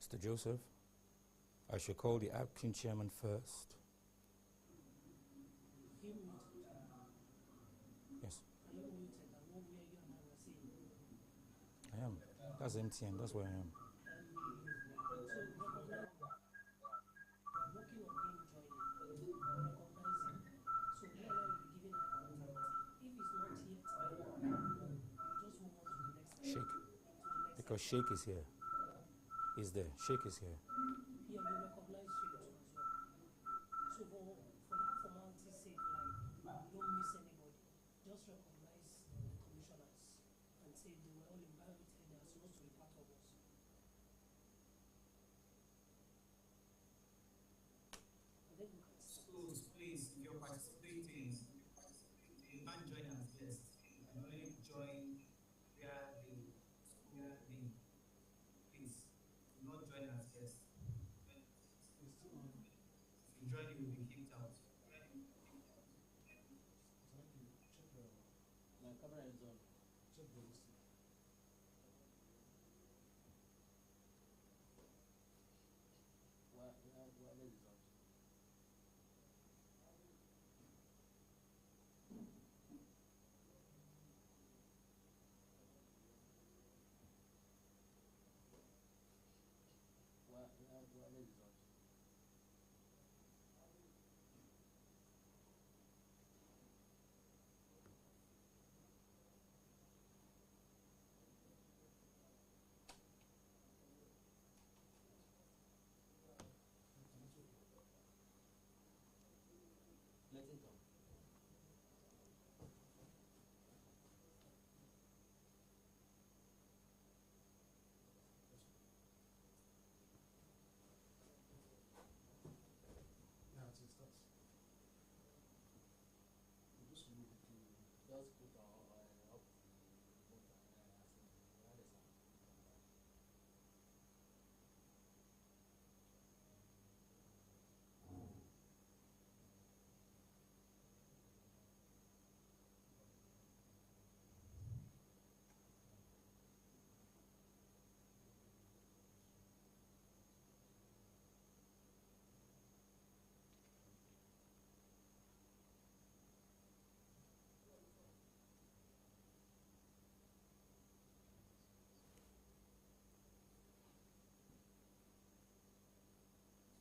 Mr. Joseph, I shall call the acting chairman first. Yes. I am. That's MTN. That's where I am. Sheikh. Because Sheikh is here. He's there. Sheikh is here. Schools, please, if you're participating, you can't join as guests. You can only join via the school link. Please, do not join as guests. If you join, you will be kicked out. My camera is on. Check the list. Why is it on? Why is it on? Let it on. Yeah, it starts. We'll just move it to. Just put up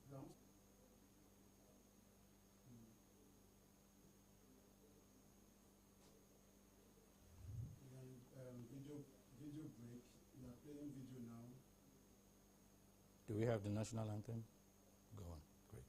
Down. And video break. We are playing video now. Do we have the national anthem? Go on. Great.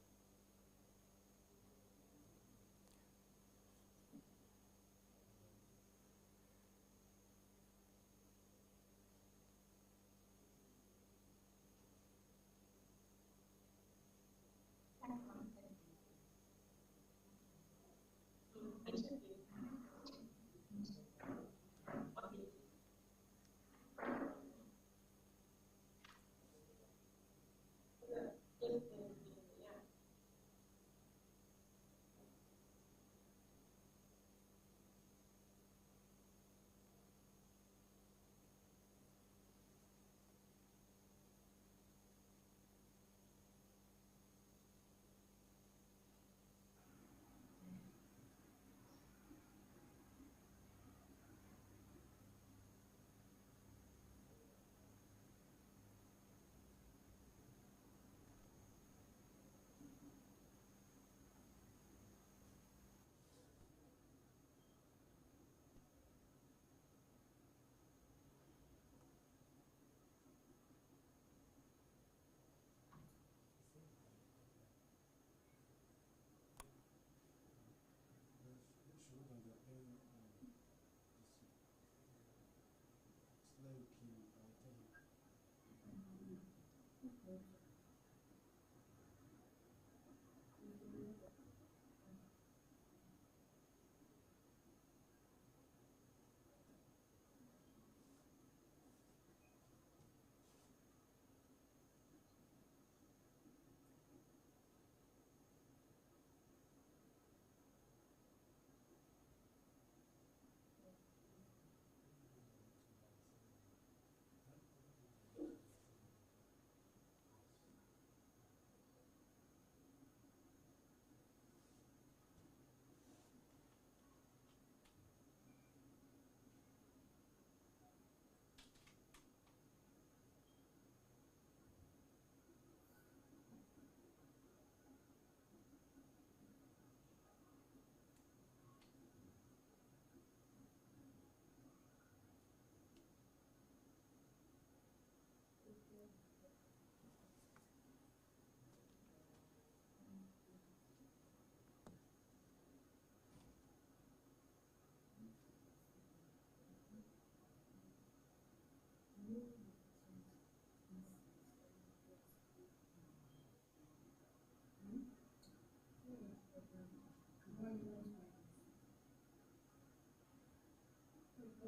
He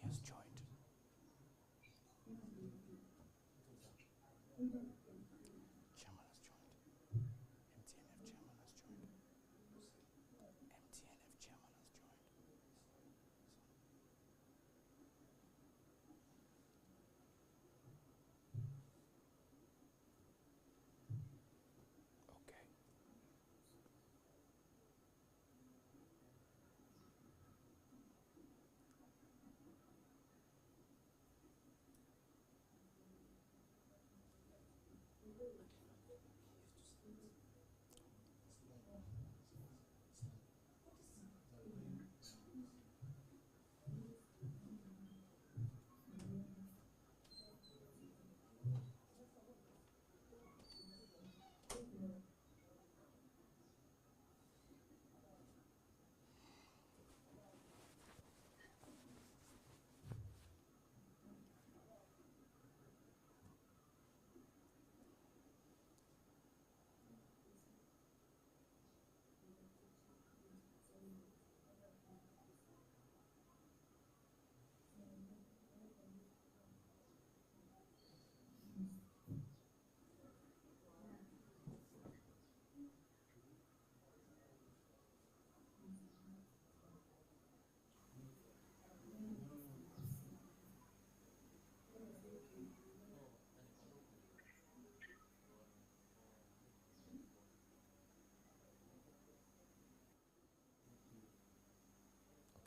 has joined. Chairman has joined. MTNF chairman has joined. MTNF chairman has joined.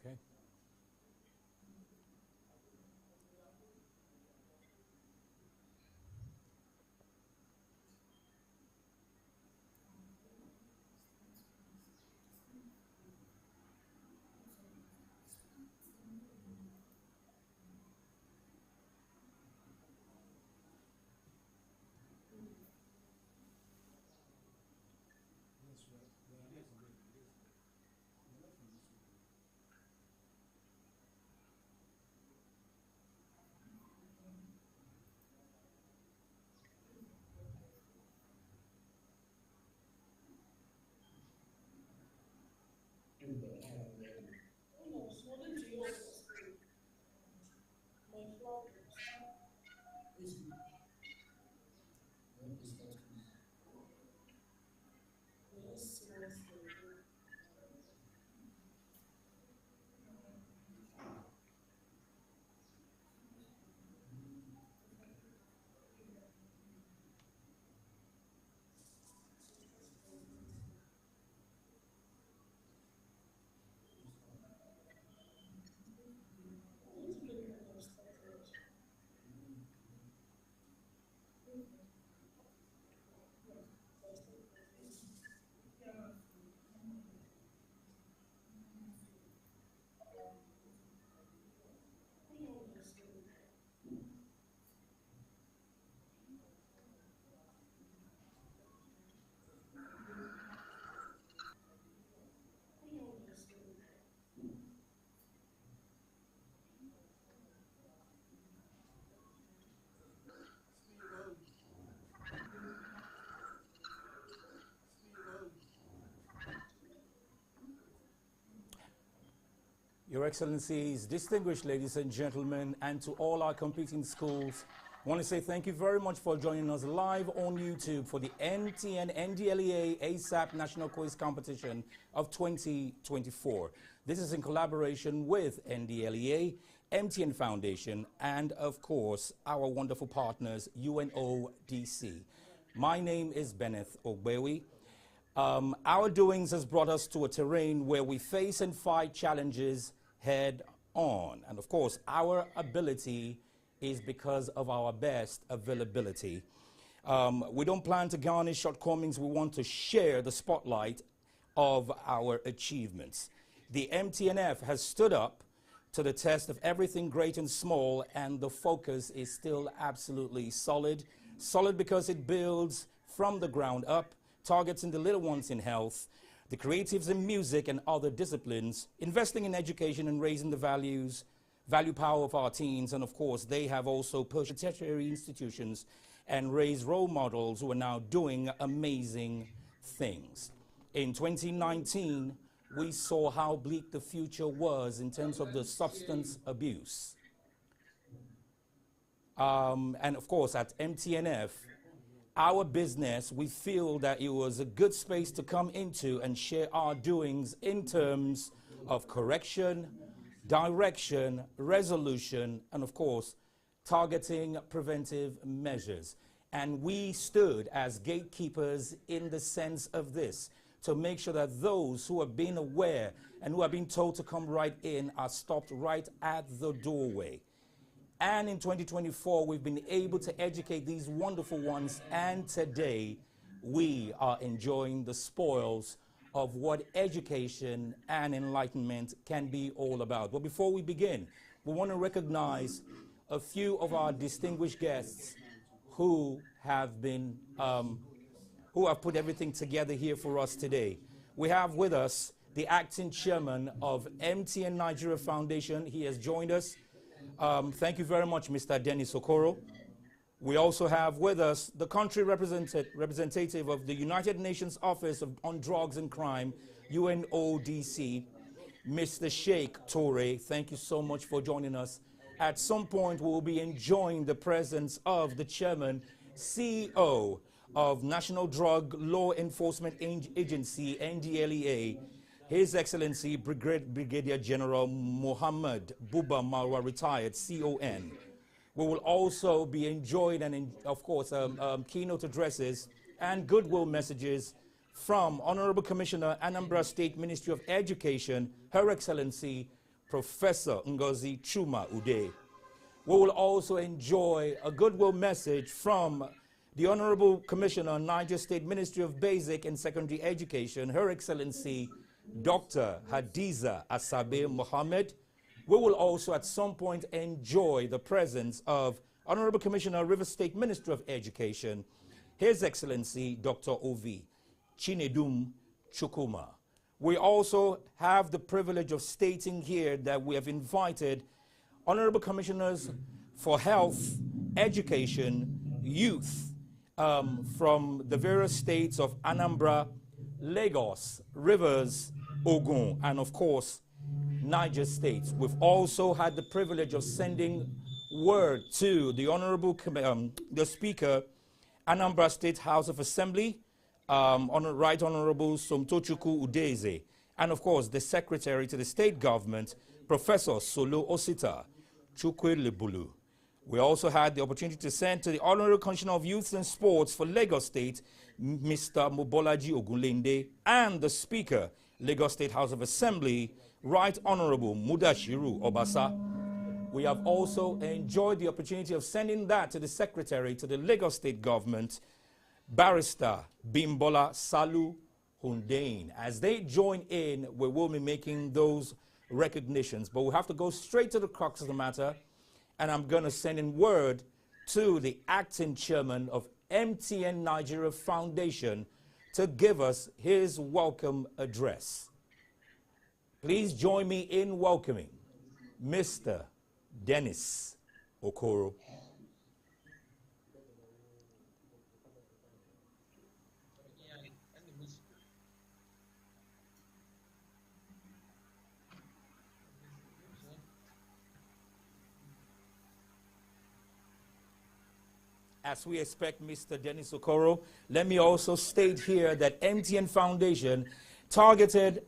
Okay. Okay. That's right. They are not from it. They are not from this one. Your Excellencies, distinguished ladies and gentlemen, and to all our competing schools, I want to say thank you very much for joining us live on YouTube for the NTN NDLEA ASAP National Quiz Competition of 2024. This is in collaboration with NDLEA, MTN Foundation, and of course, our wonderful partners, UNODC. My name is Benneth Ogbewi. Our doings has brought us to a terrain where we face and fight challenges head on. And of course, our ability is because of our best availability. We don't plan to garnish shortcomings. We want to share the spotlight of our achievements. The MTNF has stood up to the test of everything great and small, and the focus is still absolutely solid. Solid because it builds from the ground up, targets in the little ones in health, the creatives in music and other disciplines, investing in education and raising the value power of our teens. And of course, they have also pushed tertiary institutions and raised role models who are now doing amazing things. In 2019, we saw how bleak the future was in terms of the substance abuse. And of course, at MTNF, our business, we feel that it was a good space to come into and share our doings in terms of correction, direction, resolution, and of course, targeting preventive measures. And we stood as gatekeepers in the sense of this, to make sure that those who have been aware and who have been told to come right in are stopped right at the doorway. And in 2024, we've been able to educate these wonderful ones, and today we are enjoying the spoils of what education and enlightenment can be all about. But before we begin, we want to recognize a few of our distinguished guests who have put everything together here for us today. We have with us the acting chairman of MTN Nigeria Foundation. He has joined us. Thank you very much, Mr. Dennis Okoro. We also have with us the country representative of the United Nations Office on Drugs and Crime, UNODC, Mr. Sheikh Toure. Thank you so much for joining us. At some point, we will be enjoying the presence of the chairman, CEO of National Drug Law Enforcement Agency, NDLEA, His Excellency Brigadier General Muhammad Buba Marwa, retired, CON. We will also be enjoying, of course, keynote addresses and goodwill messages from Honorable Commissioner, Anambra State Ministry of Education, Her Excellency Professor Ngozi Chuma Ude. We will also enjoy a goodwill message from the Honorable Commissioner, Niger State Ministry of Basic and Secondary Education, Her Excellency Dr. Hadiza Asabe Mohammed. We will also at some point enjoy the presence of Honorable Commissioner, River State Ministry of Education, His Excellency Dr. Ovi Chinedum Chukuma. We also have the privilege of stating here that we have invited Honorable Commissioners for Health, Education, Youth, from the various states of Anambra, Lagos, Rivers, Ogun, and of course, Niger State. We've also had the privilege of sending word to the Honorable the Speaker, Anambra State House of Assembly, Right Honorable Somtochukwu Udeze, and of course, the Secretary to the State Government, Professor Solo Osita Chukwe Lebulu. We also had the opportunity to send to the Honorable Commissioner of Youth and Sports for Lagos State, Mr. Mobolaji Ogunlende, and the Speaker, Lagos State House of Assembly, Right Honorable Mudashiru Obasa. We have also enjoyed the opportunity of sending that to the Secretary to the Lagos State Government, Barrister Bimbola Salu Hundain. As they join in, we will be making those recognitions, but we have to go straight to the crux of the matter, and I'm going to send in word to the acting chairman of MTN Nigeria Foundation to give us his welcome address. Please join me in welcoming Mr. Dennis Okoro. As we expect Mr. Dennis Okoro, let me also state here that MTN Foundation targeted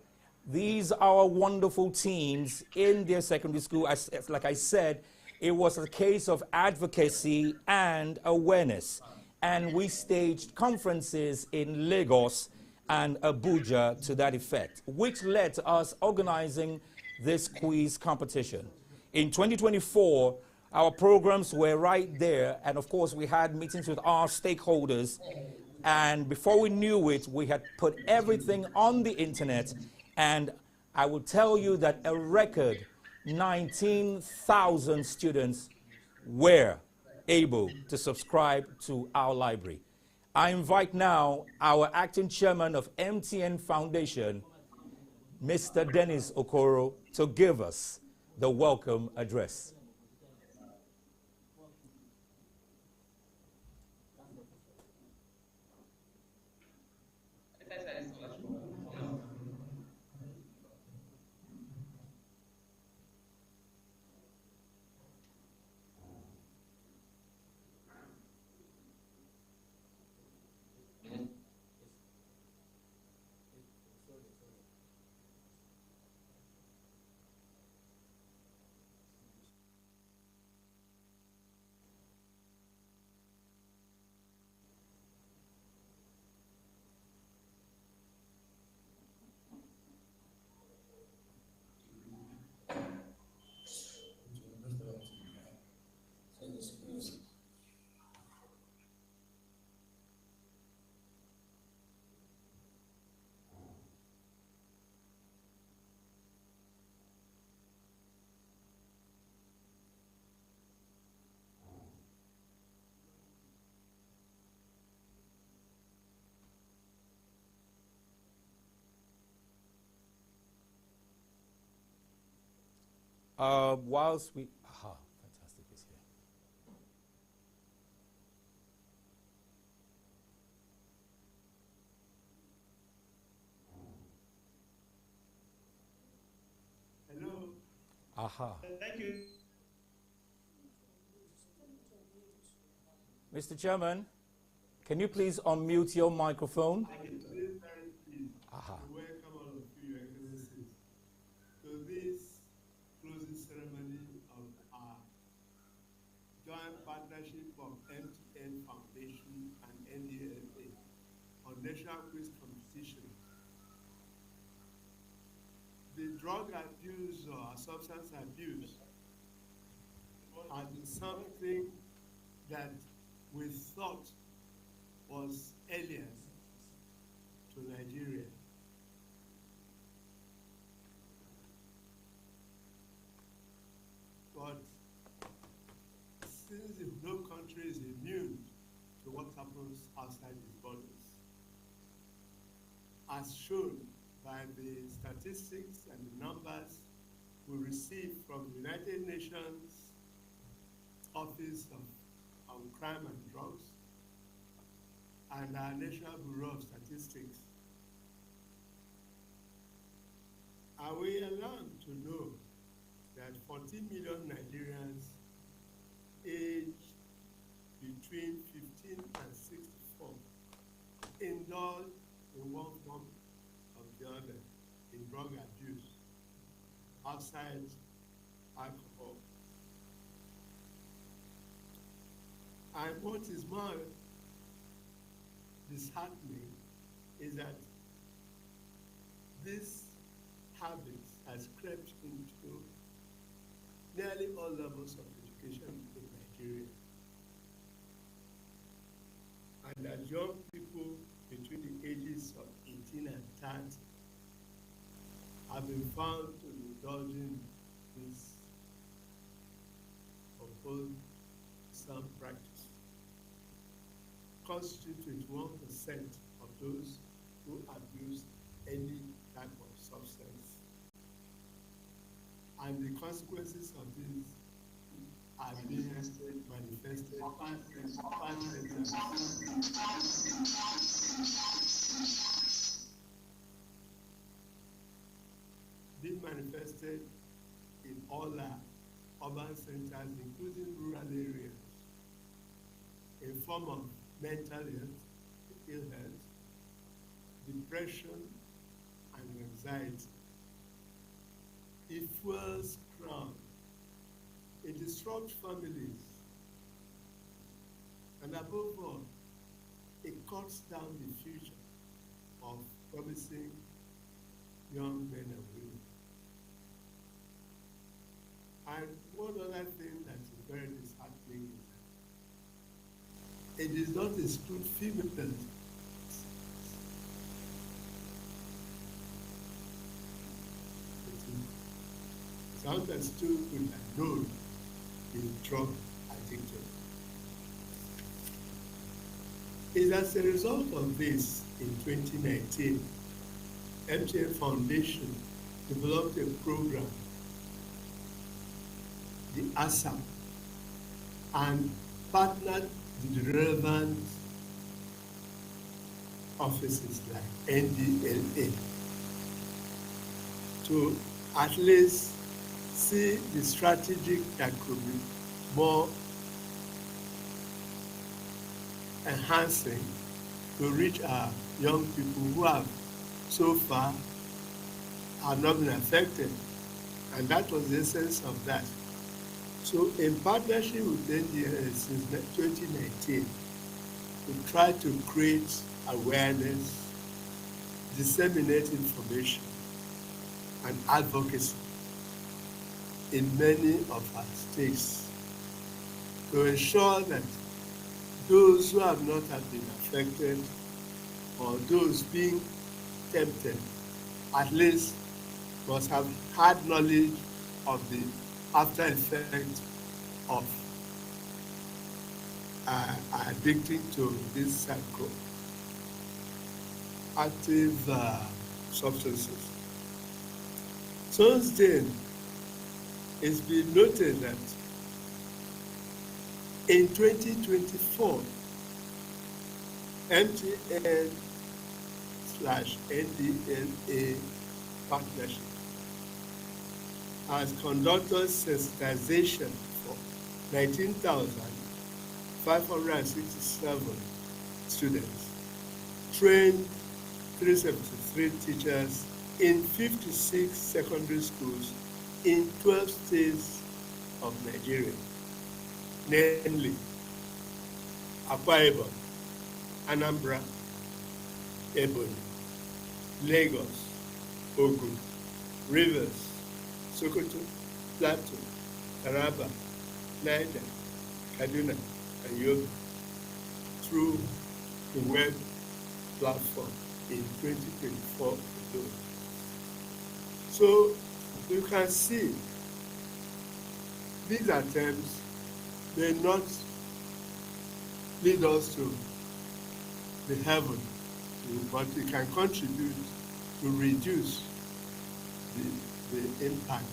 these our wonderful teens in their secondary school. Like I said, it was a case of advocacy and awareness. And we staged conferences in Lagos and Abuja to that effect, which led to us organizing this quiz competition. In 2024, our programs were right there, and of course, we had meetings with our stakeholders. And before we knew it, we had put everything on the internet. And I will tell you that a record 19,000 students were able to subscribe to our library. I invite now our acting chairman of MTN Foundation, Mr. Dennis Okoro, to give us the welcome address. Whilst we, fantastic is here. Hello. Thank you. Mr. Chairman, can you please unmute your microphone? I am very pleased to welcome all of you, Your Excellencies, to this closing ceremony of our joint partnership of MTN Foundation and NDLEA on National Quiz Competition. The drug abuse or substance abuse has been something that we thought was alien to Nigeria. But since no country is immune to what happens outside its borders, as shown by the statistics and the numbers we receive from the United Nations Office on Crime and Drugs and our National Bureau of Statistics, are we alarmed to know that 40 million Nigerians aged between 15 and 64 indulge in one form or the other in drug abuse outside alcohol? And what is more disheartening is that this habit has crept into nearly all levels of education in Nigeria. And that young people between the ages of 18 and 30 have been found to be indulging this some practice, constitute 21% of those who abuse any type of substance. And the consequences of this are being manifested. Being manifested in all our urban centers, including rural areas, in form of mental health, ill health, depression, and anxiety. It fuels crime. It disrupts families. And above all, it cuts down the future of promising young men and women. And one other thing that is very disheartening is that it does not exclude females. Sometimes too could have known being drug addicted. It's as a result of this, in 2019, MTN Foundation developed a program, the ASAP, and partnered with the relevant offices like NDLEA to at least see the strategic that could be more enhancing to reach our young people who have so far have not been affected. And that was the essence of that. So in partnership with NDLEA since 2019, we try to create awareness, disseminate information, and advocacy in many of our states to ensure that those who have not been affected or those being tempted at least must have had knowledge of the after effect of addicting to this cycle, active substances. Since then, it's been noted that in 2024, MTN/NDLEA partnership has conducted sensitization for 19,567 students, trained 373 teachers in 56 secondary schools in 12 states of Nigeria, namely Akwa Ibom, Anambra, Ebonyi, Lagos, Ogun, Rivers, Sokoto, Plateau, Taraba, Niger, Kaduna, and Yobe through the web platform in 2024 alone. So you can see these attempts may not lead us to the heaven, but it can contribute to reduce the impact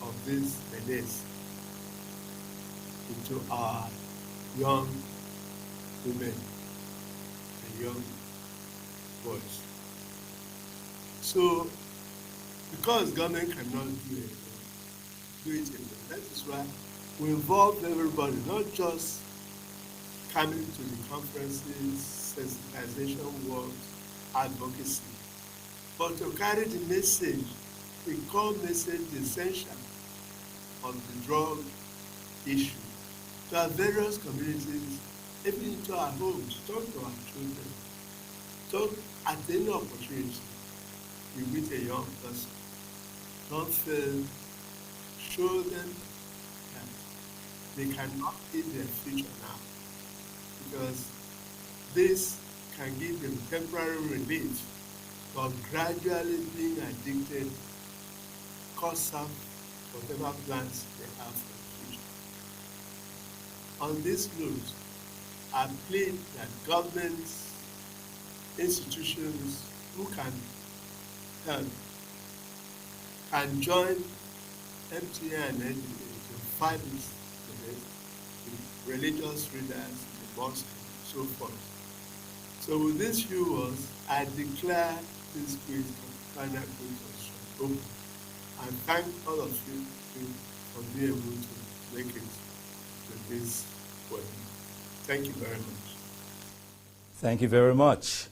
of this menace into our young women and young boys. So, because government cannot do it alone, that is why we involve everybody, not just coming to the conferences, sensitization work, advocacy, but to carry the message, the core message essential on the drug issue to our various communities, even into our homes, talk to our children, talk at any opportunity. You meet a young person, don't fail, show them that they cannot eat their future now, because this can give them temporary relief, but gradually being addicted costs up whatever plans they have for the future. On this note, I plead that governments, institutions who can help can join MTN and NDLEA to fight this, the religious leaders, the mosque, and so forth. So with these few words, I declare this quiz final quiz open, and thank all of you for being able to make it to this webinar. Thank you very much. Thank you very much.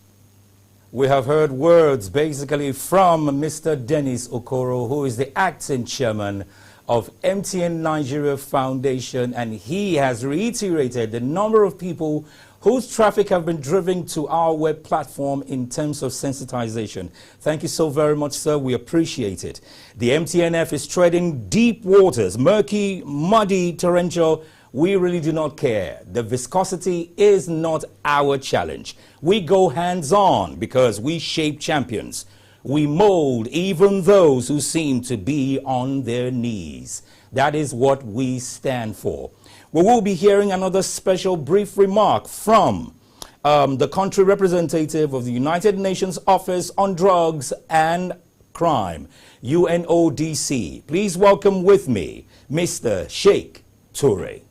We have heard words basically from Mr. Dennis Okoro, who is the acting chairman of MTN Nigeria Foundation, and he has reiterated the number of people whose traffic have been driven to our web platform in terms of sensitization. Thank you so very much, sir. We appreciate it. The MTNF is treading deep waters, murky, muddy, torrential. We really do not care. The viscosity is not our challenge. We go hands-on because we shape champions. We mold even those who seem to be on their knees. That is what we stand for. We will be hearing another special brief remark from the country representative of the United Nations Office on Drugs and Crime, UNODC. Please welcome with me Mr. Sheikh Toure.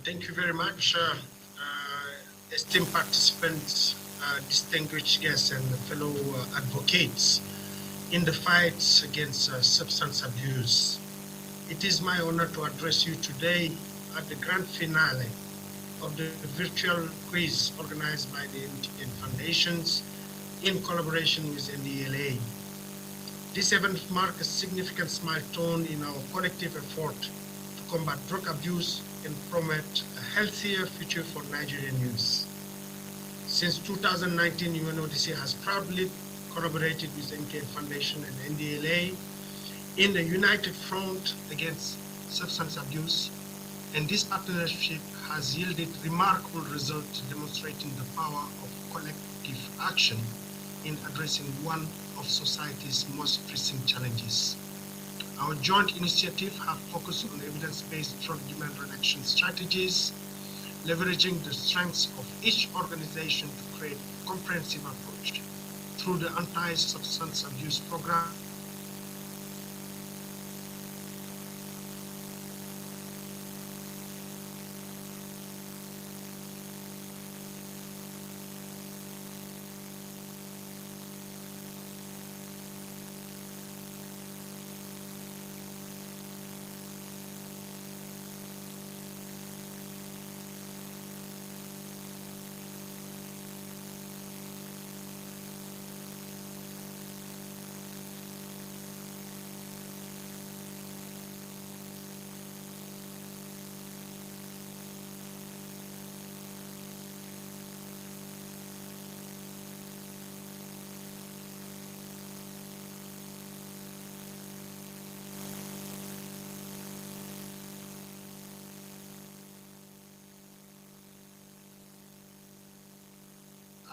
Thank you very much, esteemed participants, distinguished guests, and fellow advocates in the fight against substance abuse. It is my honor to address you today at the grand finale of the virtual quiz organized by the MTN Foundations in collaboration with NDLEA. This event marks a significant milestone in our collective effort to combat drug abuse and promote a healthier future for Nigerian youth. Since 2019, UNODC has proudly collaborated with MTN Foundation and NDLEA in the united front against substance abuse, and this partnership has yielded remarkable results demonstrating the power of collective action in addressing one of society's most pressing challenges. Our joint initiative have focused on evidence-based drug demand reduction strategies, leveraging the strengths of each organization to create a comprehensive approach through the anti-substance abuse program.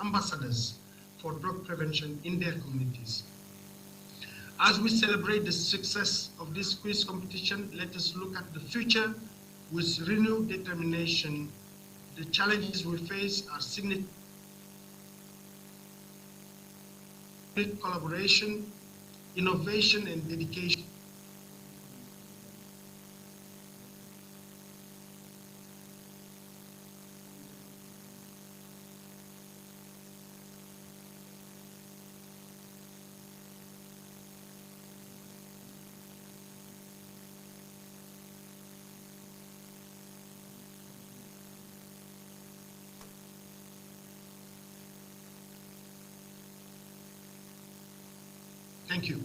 Ambassadors for drug prevention in their communities. As we celebrate the success of this quiz competition, let us look at the future with renewed determination. The challenges we face are significant. Collaboration, innovation, and dedication. Thank you.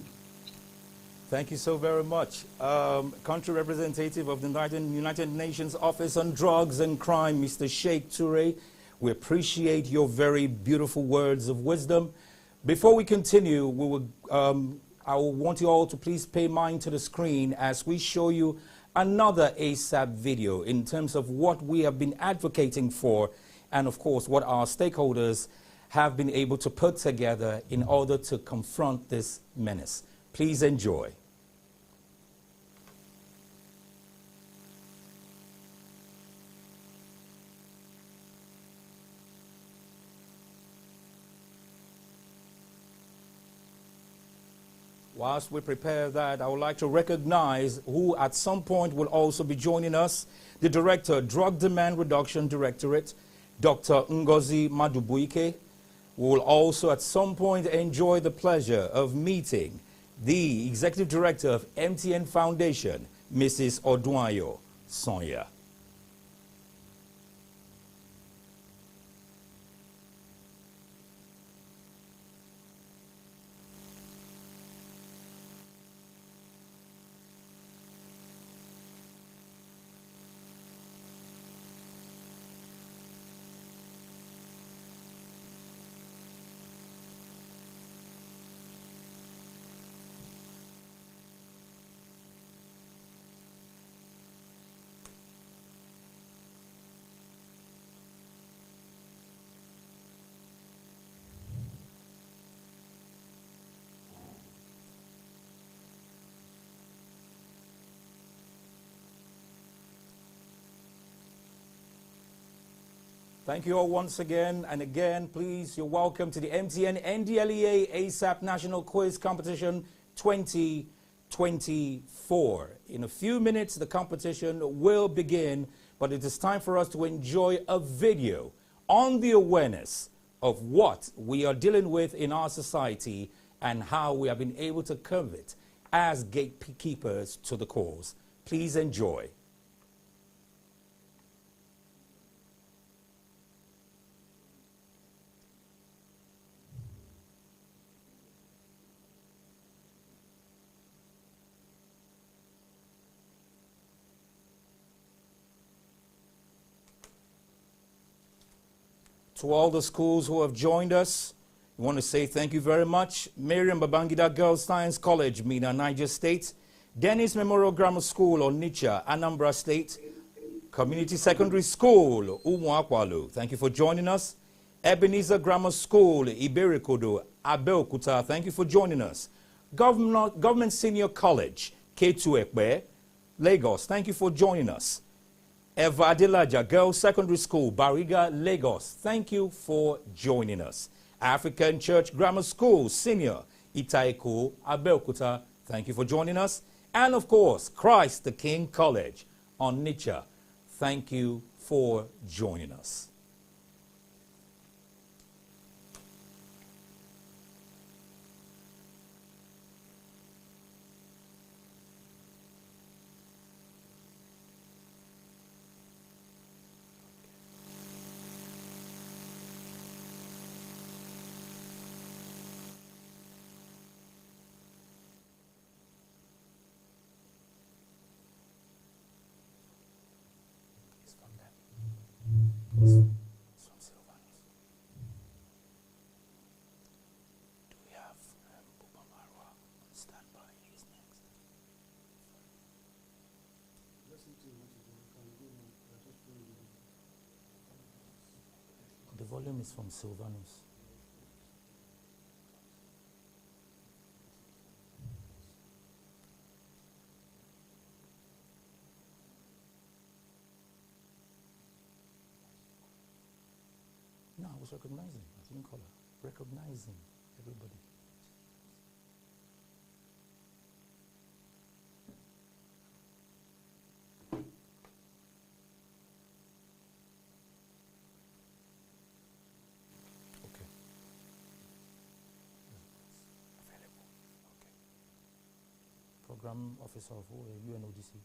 Thank you so very much. Country representative of the United Nations Office on Drugs and Crime, Mr. Sheikh Toure. We appreciate your very beautiful words of wisdom. Before we continue, I will want you all to please pay mind to the screen as we show you another ASAP video in terms of what we have been advocating for and, of course, what our stakeholders have been able to put together in order to confront this menace. Please enjoy. Whilst we prepare that, I would like to recognize who at some point will also be joining us, the Director, Drug Demand Reduction Directorate, Dr. Ngozi Madubuike. We will also at some point enjoy the pleasure of meeting the Executive Director of MTN Foundation, Mrs. Odunayo Sonya. Thank you all once again. And again, please, you're welcome to the MTN NDLEA ASAP National Quiz Competition 2024. In a few minutes, the competition will begin, but it is time for us to enjoy a video on the awareness of what we are dealing with in our society and how we have been able to curb it as gatekeepers to the cause. Please enjoy. To all the schools who have joined us, we want to say thank you very much. Miriam Babangida Girls Science College, Mina, Niger State. Dennis Memorial Grammar School, Onitsha, Anambra State. Community Secondary School, Umuakwalu. Thank you for joining us. Ebenezer Grammar School, Iberikodo, Abeokuta. Thank you for joining us. Government Senior College, K2 Ekpe, Lagos. Thank you for joining us. Eva Adelaja Girls Secondary School, Bariga, Lagos. Thank you for joining us. African Church Grammar School, Senior, Itaiko, Abeokuta. Thank you for joining us. And of course, Christ the King College, Onitsha. Thank you for joining us. The volume is from Silvanus. No, I was recognizing. I didn't call her. Recognizing everybody. Okay. Available. Okay. Program Officer of UNODC.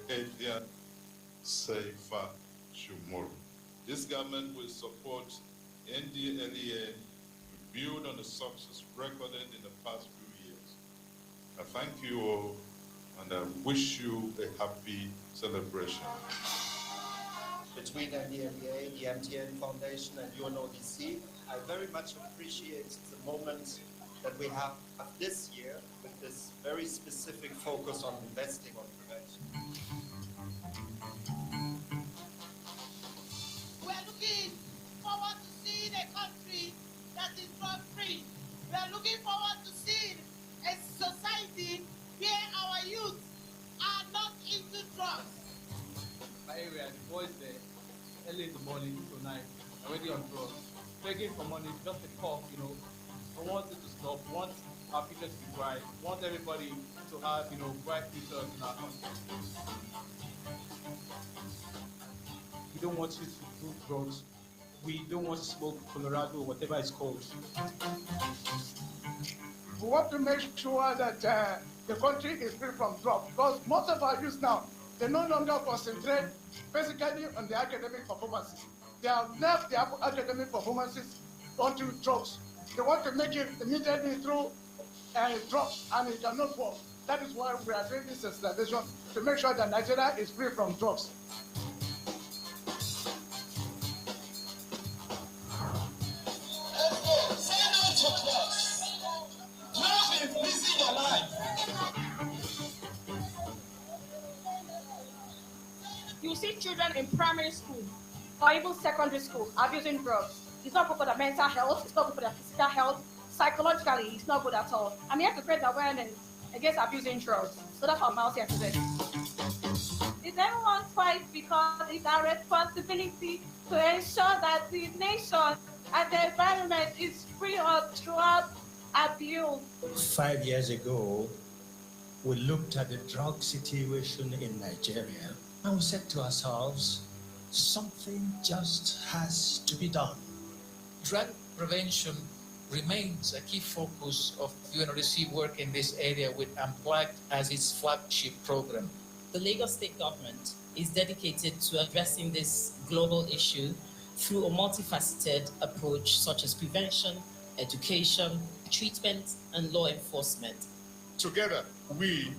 healthier, safer tomorrow. This government will support NDLEA to build on the success recorded in the past few years. I thank you all, and I wish you a happy celebration. Between NDLEA, the MTN Foundation, and UNODC, I very much appreciate the moment that we have this year with this very specific focus on investing on prevention. We're looking forward to seeing a country that is drug-free. We're looking forward to seeing a society where our youth are not into drugs. My area, the boys there, early in the morning to night, already on drugs, begging for money, just a cough, you know. I want it to stop, want our future to be bright, want everybody to have, you know, bright futures in our country. We don't want you to do drugs. We don't want to smoke Colorado or whatever it's called. We want to make sure that the country is free from drugs, because most of our youth now, they no longer concentrate basically on the academic performances. They have left their academic performances onto drugs. They want to make it immediately through drugs, and it cannot work. That is why we are doing this sensitization, to make sure that Nigeria is free from drugs. Say no to drugs. Love is busy your life. You see children in primary school or even secondary school abusing drugs. It's not good for their mental health, it's not good for their physical health, psychologically, it's not good at all. And we have to create awareness against abusing drugs. So that's what Miles here today. It's everyone's fight because it's our responsibility to ensure that the nation and the environment is free of drug abuse. 5 years ago, we looked at the drug situation in Nigeria and we said to ourselves, something just has to be done. Drug prevention remains a key focus of UNODC work in this area, with Unplugged as its flagship program. The Lagos State government is dedicated to addressing this global issue through a multifaceted approach such as prevention, education, treatment, and law enforcement. Together, we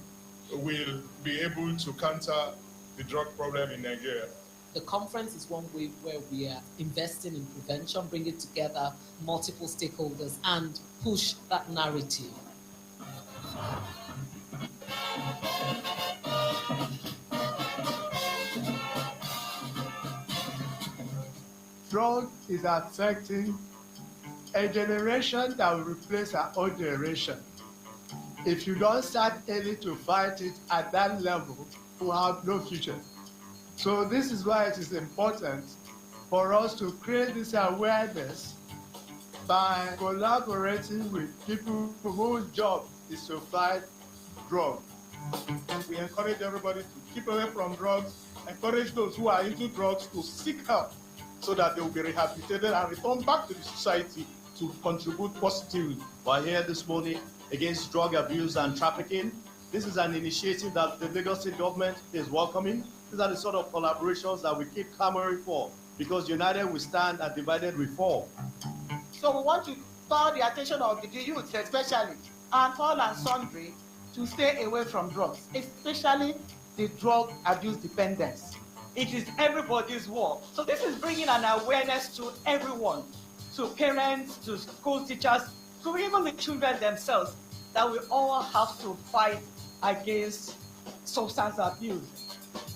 will be able to counter the drug problem in Nigeria. The conference is one way where we are investing in prevention, bringing together multiple stakeholders and push that narrative. Drug is affecting a generation that will replace our old generation. If you don't start early to fight it at that level, we'll have no future. So this is why it is important for us to create this awareness by collaborating with people whose job is to fight drugs. We encourage everybody to keep away from drugs, encourage those who are into drugs to seek help so that they will be rehabilitated and return back to the society to contribute positively. We're here this morning against drug abuse and trafficking. This is an initiative that the Lagos State government is welcoming. These are the sort of collaborations that we keep clamoring for, because united we stand and divided we fall. So we want to call the attention of the youth, especially, and all and sundry, to stay away from drugs, especially the drug abuse dependence. It is everybody's war. So this is bringing an awareness to everyone, to parents, to school teachers, to even the children themselves, that we all have to fight against substance abuse.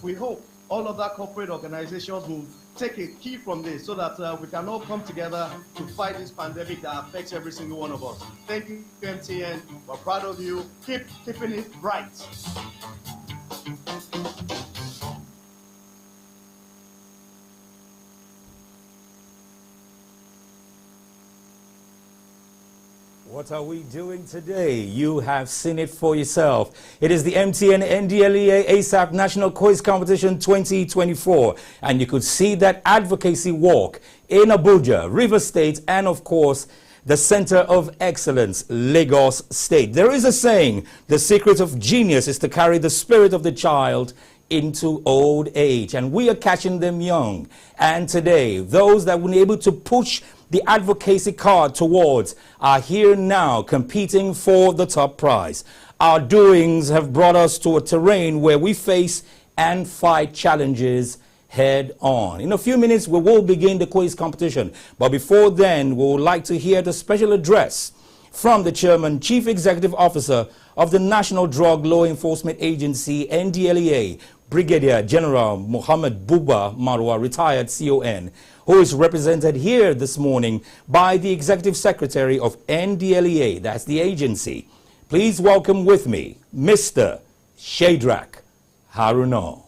We hope all of our corporate organizations will take a key from this so that we can all come together to fight this pandemic that affects every single one of us. Thank you, MTN. We're proud of you. Keep keeping it bright. What are we doing today? You have seen it for yourself. It is the MTN NDLEA ASAP National Quiz Competition 2024. And you could see that advocacy walk in Abuja, River State, and of course, the Center of Excellence, Lagos State. There is a saying, the secret of genius is to carry the spirit of the child into old age, and we are catching them young. And today, those that were able to push the advocacy card towards are here now competing for the top prize. Our doings have brought us to a terrain where we face and fight challenges head on. In a few minutes, we will begin the quiz competition. But before then, we would like to hear the special address from the Chairman, Chief Executive Officer of the National Drug Law Enforcement Agency, NDLEA, Brigadier General Mohammed Buba Marwa, retired CON, who is represented here this morning by the Executive Secretary of NDLEA, that's the agency. Please welcome with me, Mr. Shadrach Haruna.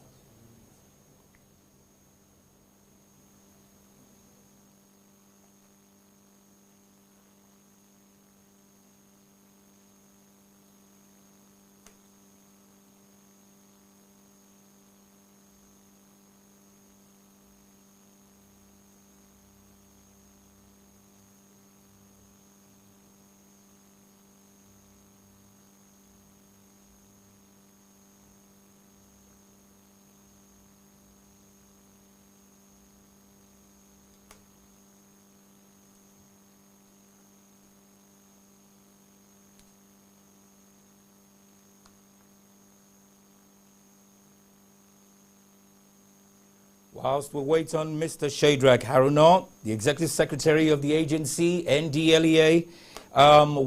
Whilst we wait on Mr. Shadrach Haruna, the Executive Secretary of the agency, NDLEA,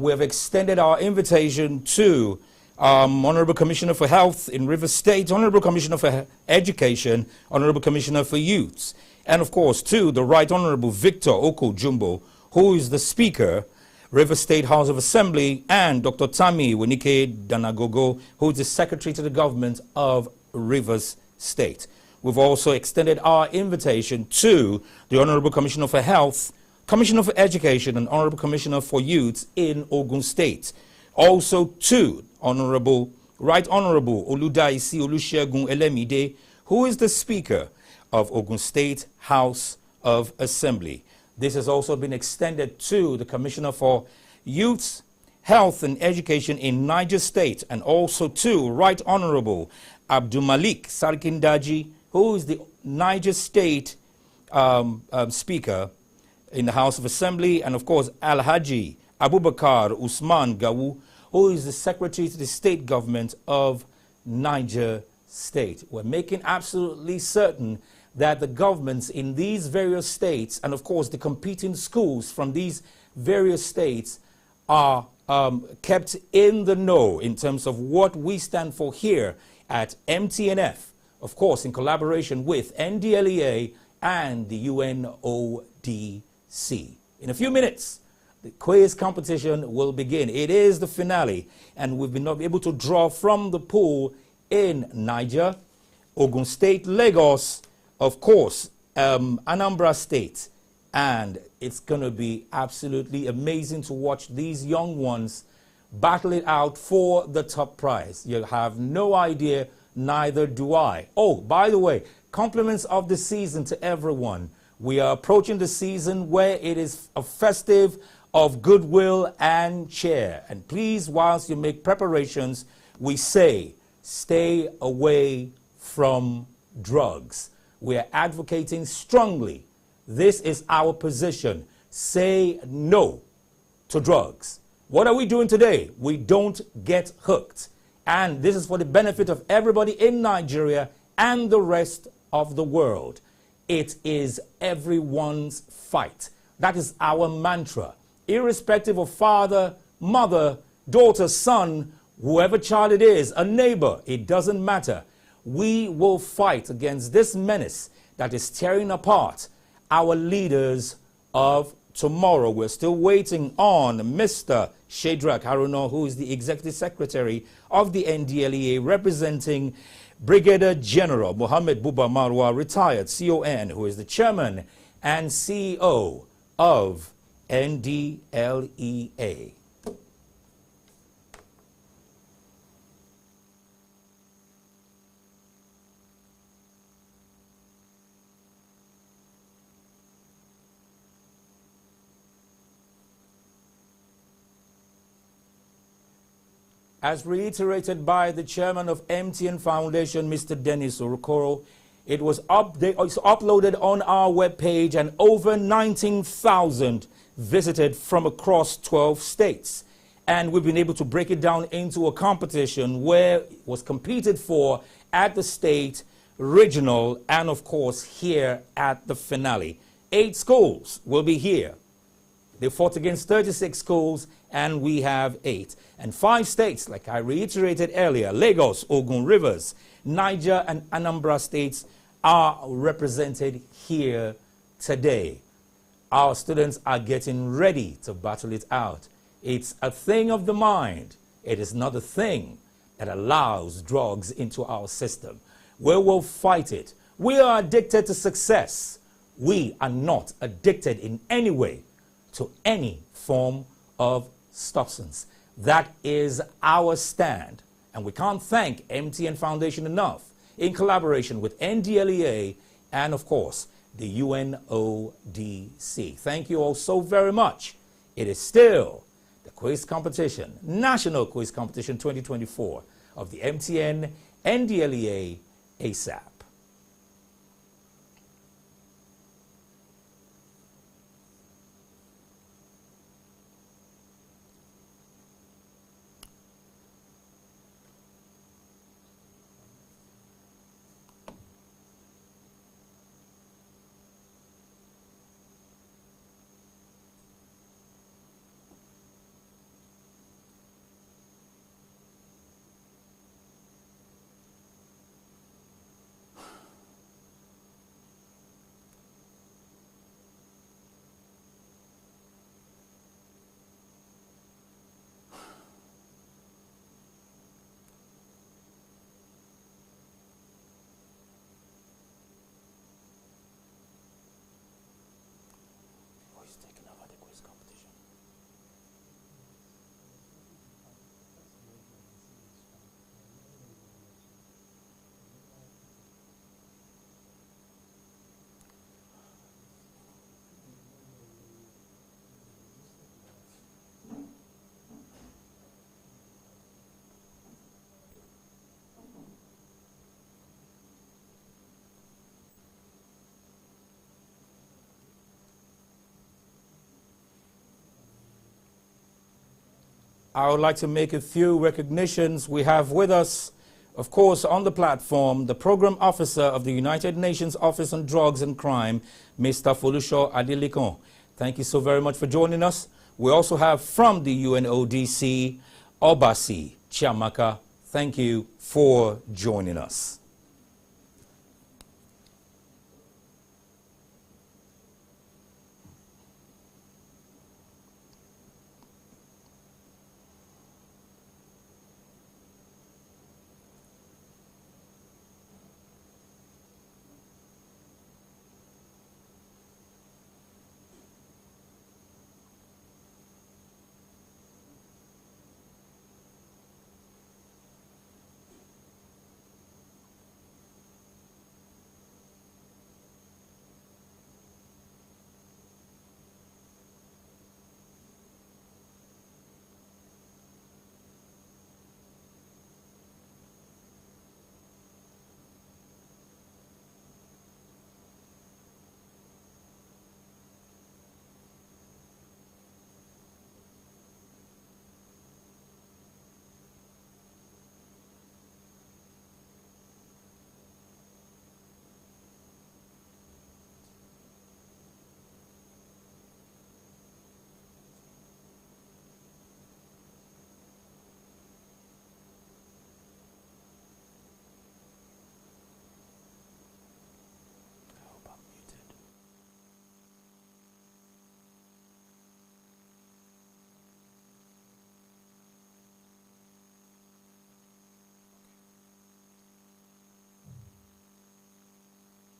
we have extended our invitation to Honorable Commissioner for Health in Rivers State, Honorable Commissioner for Education, Honorable Commissioner for Youth, and of course to the Right Honorable Victor Oko Jumbo, who is the Speaker, Rivers State House of Assembly, and Dr. Tami Wenike Danagogo, who is the Secretary to the Government of Rivers State. We've also extended our invitation to the Honorable Commissioner for Health, Commissioner for Education, and Honorable Commissioner for Youth in Ogun State. Also to Right Honorable Oludaisi Olusegun Elemide, who is the Speaker of Ogun State House of Assembly. This has also been extended to the Commissioner for Youth, Health and Education in Niger State, and also to Right Honorable Abdulmalik Sarkindaji, who is the Niger State Speaker in the House of Assembly, and of course Alhaji Abubakar Usman Gawu, who is the Secretary to the State Government of Niger State. We're making absolutely certain that the governments in these various states, and of course the competing schools from these various states, are kept in the know in terms of what we stand for here at MTNF, of course in collaboration with NDLEA and the UNODC. In a few minutes, the quiz competition will begin. It is the finale, and we've been able to draw from the pool in Niger, Ogun State, Lagos, of course, Anambra State, and it's going to be absolutely amazing to watch these young ones battle it out for the top prize. You have no idea, neither do I. Oh, by the way, compliments of the season to everyone. We are approaching the season where it is a festive of goodwill and cheer. And please, whilst you make preparations, we say, stay away from drugs. We are advocating strongly. This is our position. Say no to drugs. What are we doing today? We don't get hooked. And this is for the benefit of everybody in Nigeria and the rest of the world. It is everyone's fight. That is our mantra. Irrespective of father, mother, daughter, son, whoever child it is, a neighbor, it doesn't matter. We will fight against this menace that is tearing apart our leaders of tomorrow. We're still waiting on Mr. Shadrach Haruna, who is the Executive Secretary of the NDLEA, representing Brigadier General Mohammed Buba Marwa, retired CON, who is the Chairman and CEO of NDLEA. As reiterated by the chairman of MTN Foundation, Mr. Dennis Orokoro, it's uploaded on our webpage, and over 19,000 visited from across 12 states. And we've been able to break it down into a competition where it was competed for at the state, regional, and of course here at the finale. 8 schools will be here. They fought against 36 schools, and we have 8. And 5 states, like I reiterated earlier, Lagos, Ogun, Rivers, Niger, and Anambra states are represented here today. Our students are getting ready to battle it out. It's a thing of the mind. It is not a thing that allows drugs into our system. We will fight it. We are addicted to success. We are not addicted in any way to any form of substance. That is our stand. And we can't thank MTN Foundation enough in collaboration with NDLEA and, of course, the UNODC. Thank you all so very much. It is still the quiz competition, National Quiz Competition 2024 of the MTN NDLEA ASAP. I would like to make a few recognitions. We have with us, of course, on the platform, the Program Officer of the United Nations Office on Drugs and Crime, Mr. Folusho Adilikon. Thank you so very much for joining us. We also have from the UNODC, Obasi Chiamaka. Thank you for joining us.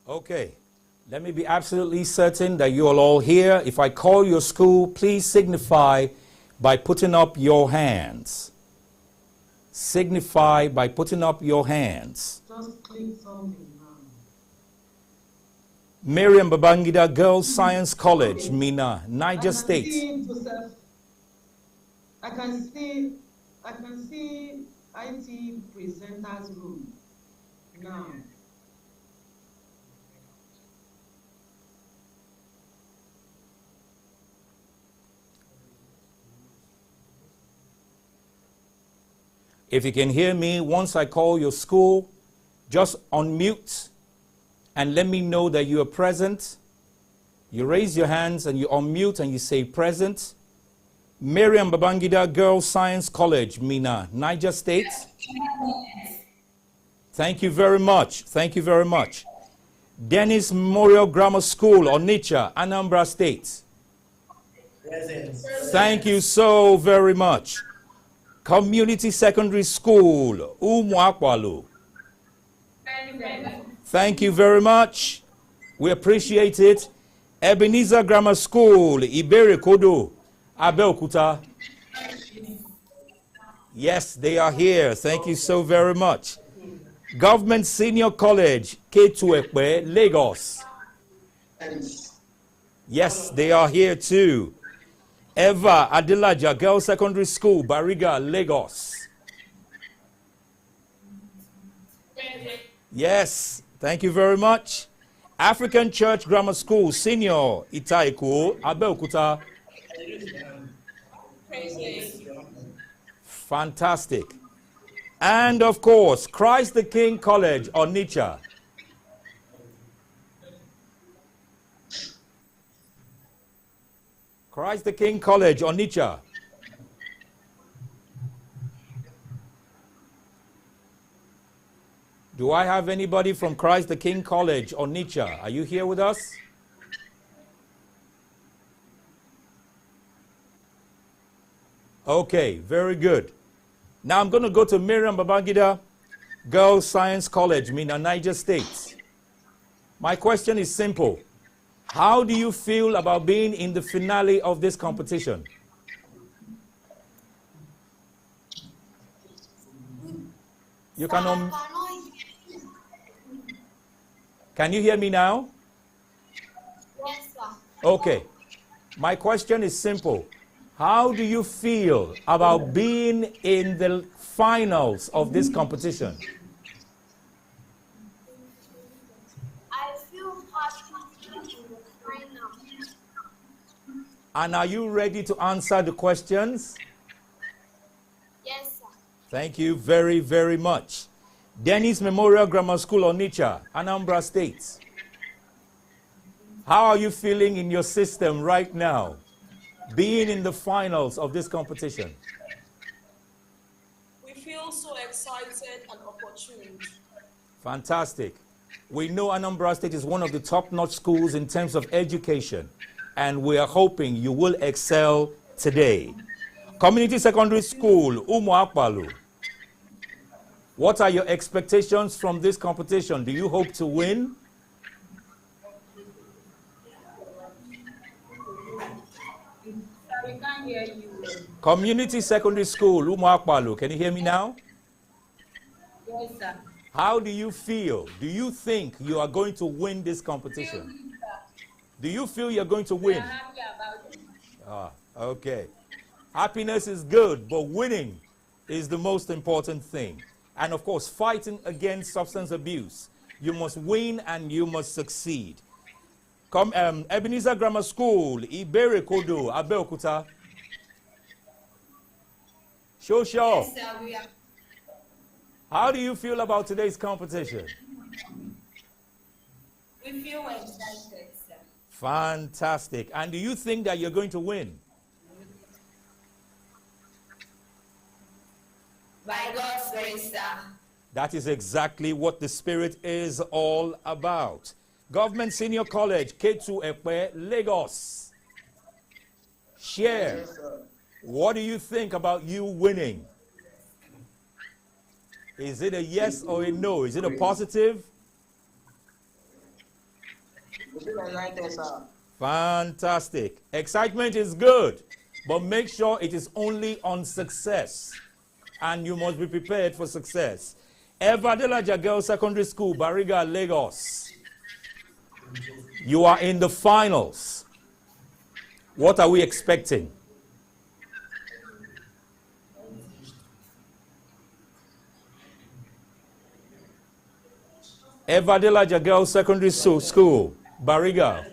Okay, let me be absolutely certain that you are all here. If I call your school, please signify by putting up your hands. Signify by putting up your hands. Just click something now. Miriam Babangida Girls Science College, Mina, Niger State. I can see I can see IT presenters room now. If you can hear me, once I call your school, just unmute and let me know that you are present. You raise your hands and you unmute and you say present. Miriam Babangida Girls Science College, Mina, Niger State. Thank you very much. Thank you very much. Dennis Memorial Grammar School, Onitsha, Anambra State. Present. Thank you so very much. Community Secondary School, Umuakwalu. Thank you very much. We appreciate it. Ebenezer Grammar School, Ibere Kodo, Abeokuta. Yes, they are here. Thank you so very much. Government Senior College, Ketuekwe, Lagos. Yes, they are here too. Eva Adilaja Girls Secondary School, Bariga, Lagos. Yes, thank you very much. African Church Grammar School, Senior, Itaiku, Abeokuta. Fantastic. And of course, Christ the King College, Onitsha. Christ the King College, Onitsha. Do I have anybody from Christ the King College, Onitsha? Are you here with us? Okay, very good. Now I'm going to go to Miriam Babangida Girls Science College, Mina, Niger State. My question is simple. How do you feel about being in the finale of this competition? You can you hear me now? Yes, sir. Okay. My question is simple. How do you feel about being in the finals of this competition? I feel happy in the final. And are you ready to answer the questions? Yes, sir. Thank you very, very much. Dennis Memorial Grammar School, Onitsha, Anambra State. How are you feeling in your system right now, being in the finals of this competition? We feel so excited and opportune. Fantastic. We know Anambra State is one of the top-notch schools in terms of education, and we are hoping you will excel today. Community Secondary School, Umuakwalu. What are your expectations from this competition? Do you hope to win? We can't hear you. Community Secondary School, Umuakwalu. Can you hear me now? Yes, sir. How do you feel? Do you think you are going to win this competition? Do you feel you're going to win? We are happy about it. Ah, okay. Happiness is good, but winning is the most important thing. And of course, fighting against substance abuse. You must win and you must succeed. Ebenezer Grammar School, Ibere Kodo, Abeokuta. Show. Yes, sir, we are. How do you feel about today's competition? We feel excited, sir. Fantastic. And do you think that you're going to win? By God's grace, sir. That is exactly what the Spirit is all about. Government Senior College, Ketu Ekpe, Lagos. Share. Yes, sir. What do you think about you winning? Is it a yes or a no? Is it a positive? Fantastic. Excitement is good, but make sure it is only on success. And you must be prepared for success. Evadelaja Girls Secondary School, Bariga, Lagos. You are in the finals. What are we expecting? Evadelaja Girls Secondary School, Bariga.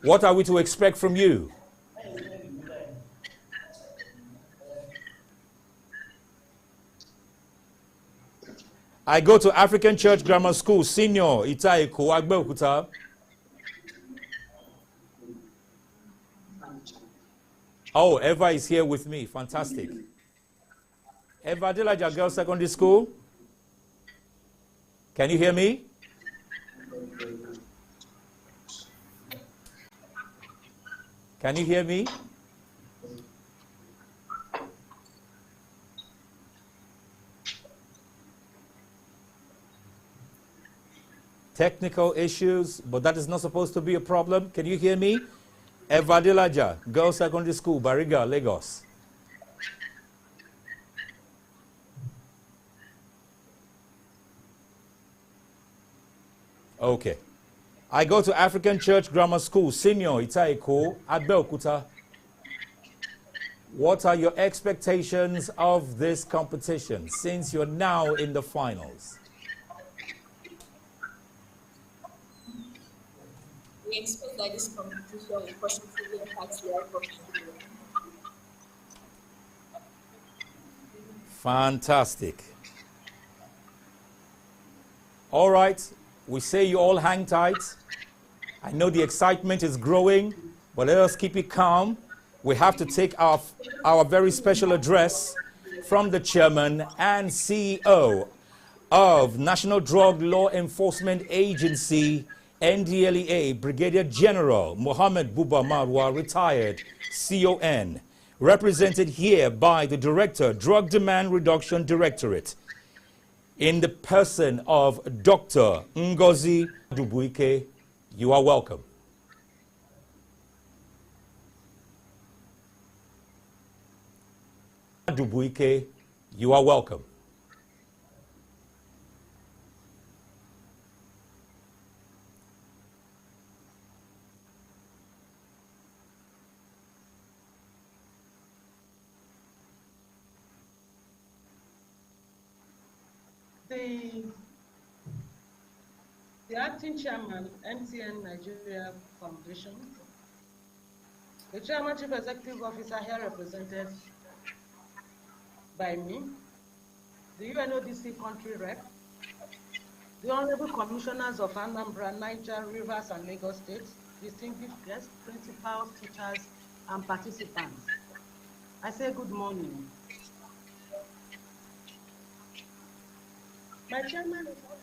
What are we to expect from you? I go to African Church Grammar School, Senior, Itaiko, Agbeokuta. Oh, Eva is here with me. Fantastic. Eva Adelaja Girls Secondary School. Can you hear me? Can you hear me? Technical issues, but that is not supposed to be a problem. Can you hear me? Evadilaja, Girls Secondary School, Bariga, Lagos. Okay. I go to African Church Grammar School, Senior, Itaiko, Abeokuta. What are your expectations of this competition since you're now in the finals? We expect that this competition will positively impact the life of children. Fantastic. All right. We say you all hang tight. I know the excitement is growing, but let us keep it calm. We have to take our very special address from the chairman and CEO of National Drug Law Enforcement Agency, NDLEA, Brigadier General Mohammed Buba Marwa, retired, CON, represented here by the Director, Drug Demand Reduction Directorate, in the person of Dr. Ngozi Dubuike. You are welcome. Dubuike, you are welcome. The acting chairman, MTN Nigeria Foundation, the chairman, chief executive officer here represented by me, the UNODC country rep, the honorable commissioners of Anambra, Niger, Rivers, and Lagos states, distinguished guests, principals, teachers, and participants. I say good morning. My chairman is not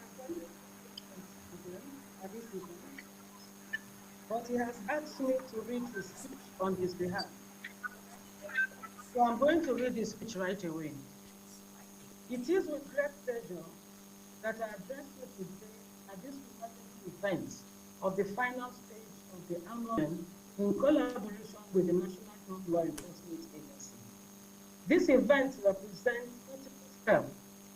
at this event, but he has asked me to read his speech on his behalf. So I'm going to read his speech right away. It is with great pleasure that I address you today at this event of the final stage of the annual in collaboration with the National Drug Law Enforcement Agency. This event represents a critical step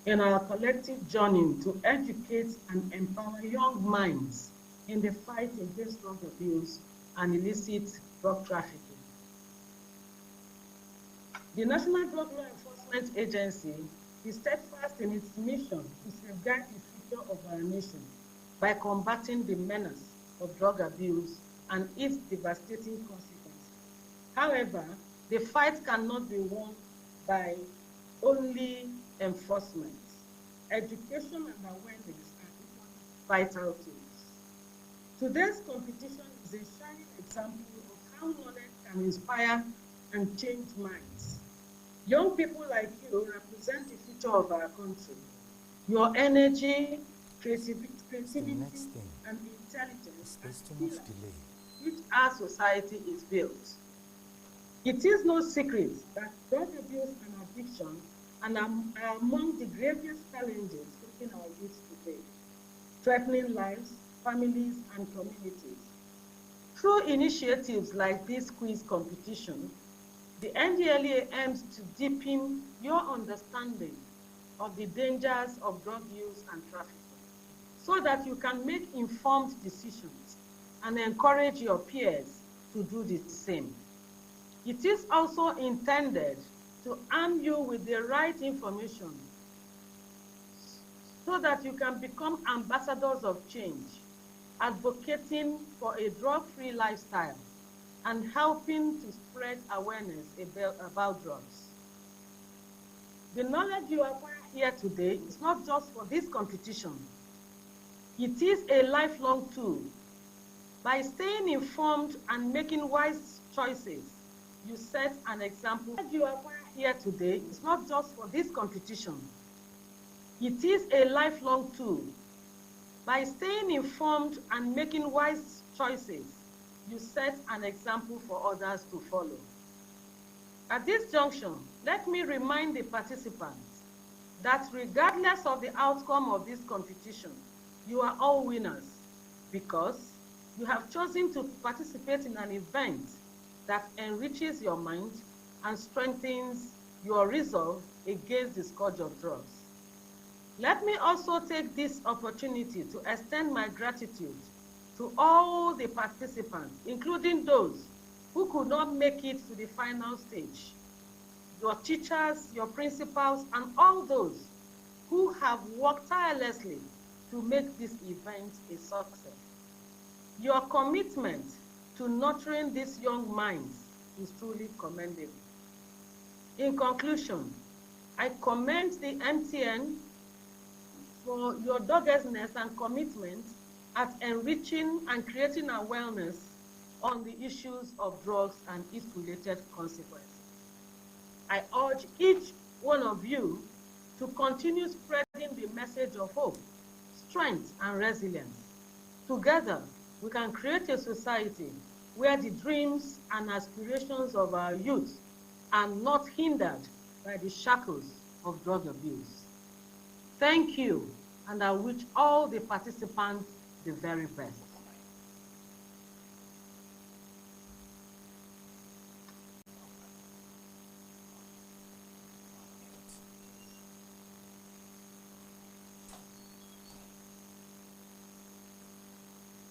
in our collective journey to educate and empower young minds in the fight against drug abuse and illicit drug trafficking. The National Drug Law Enforcement Agency is steadfast in its mission to safeguard the future of our nation by combating the menace of drug abuse and its devastating consequences. However, the fight cannot be won by only enforcement. Education and awareness are vital tools. Today's competition is a shining example of how knowledge can inspire and change minds. Young people like you represent the future of our country. Your energy, creativity, and intelligence are pillars which our society is built. It is no secret that drug abuse and addiction are among the gravest challenges facing our youth today, threatening lives, families, and communities. Through initiatives like this quiz competition, the NDLEA aims to deepen your understanding of the dangers of drug use and trafficking so that you can make informed decisions and encourage your peers to do the same. It is also intended to arm you with the right information so that you can become ambassadors of change, advocating for a drug-free lifestyle and helping to spread awareness about drugs. The knowledge you acquire here today is not just for this competition. It is a lifelong tool. By staying informed and making wise choices, you set an example. The knowledge you acquire here today is not just for this competition. It is a lifelong tool. By staying informed and making wise choices, you set an example for others to follow. At this junction, let me remind the participants that regardless of the outcome of this competition, you are all winners because you have chosen to participate in an event that enriches your mind and strengthens your resolve against the scourge of drugs. Let me also take this opportunity to extend my gratitude to all the participants, including those who could not make it to the final stage, your teachers, your principals, and all those who have worked tirelessly to make this event a success. Your commitment to nurturing these young minds is truly commendable. In conclusion, I commend the MTN for your doggedness and commitment at enriching and creating awareness on the issues of drugs and its related consequences. I urge each one of you to continue spreading the message of hope, strength, and resilience. Together, we can create a society where the dreams and aspirations of our youth are not hindered by the shackles of drug abuse. Thank you, and I wish all the participants the very best.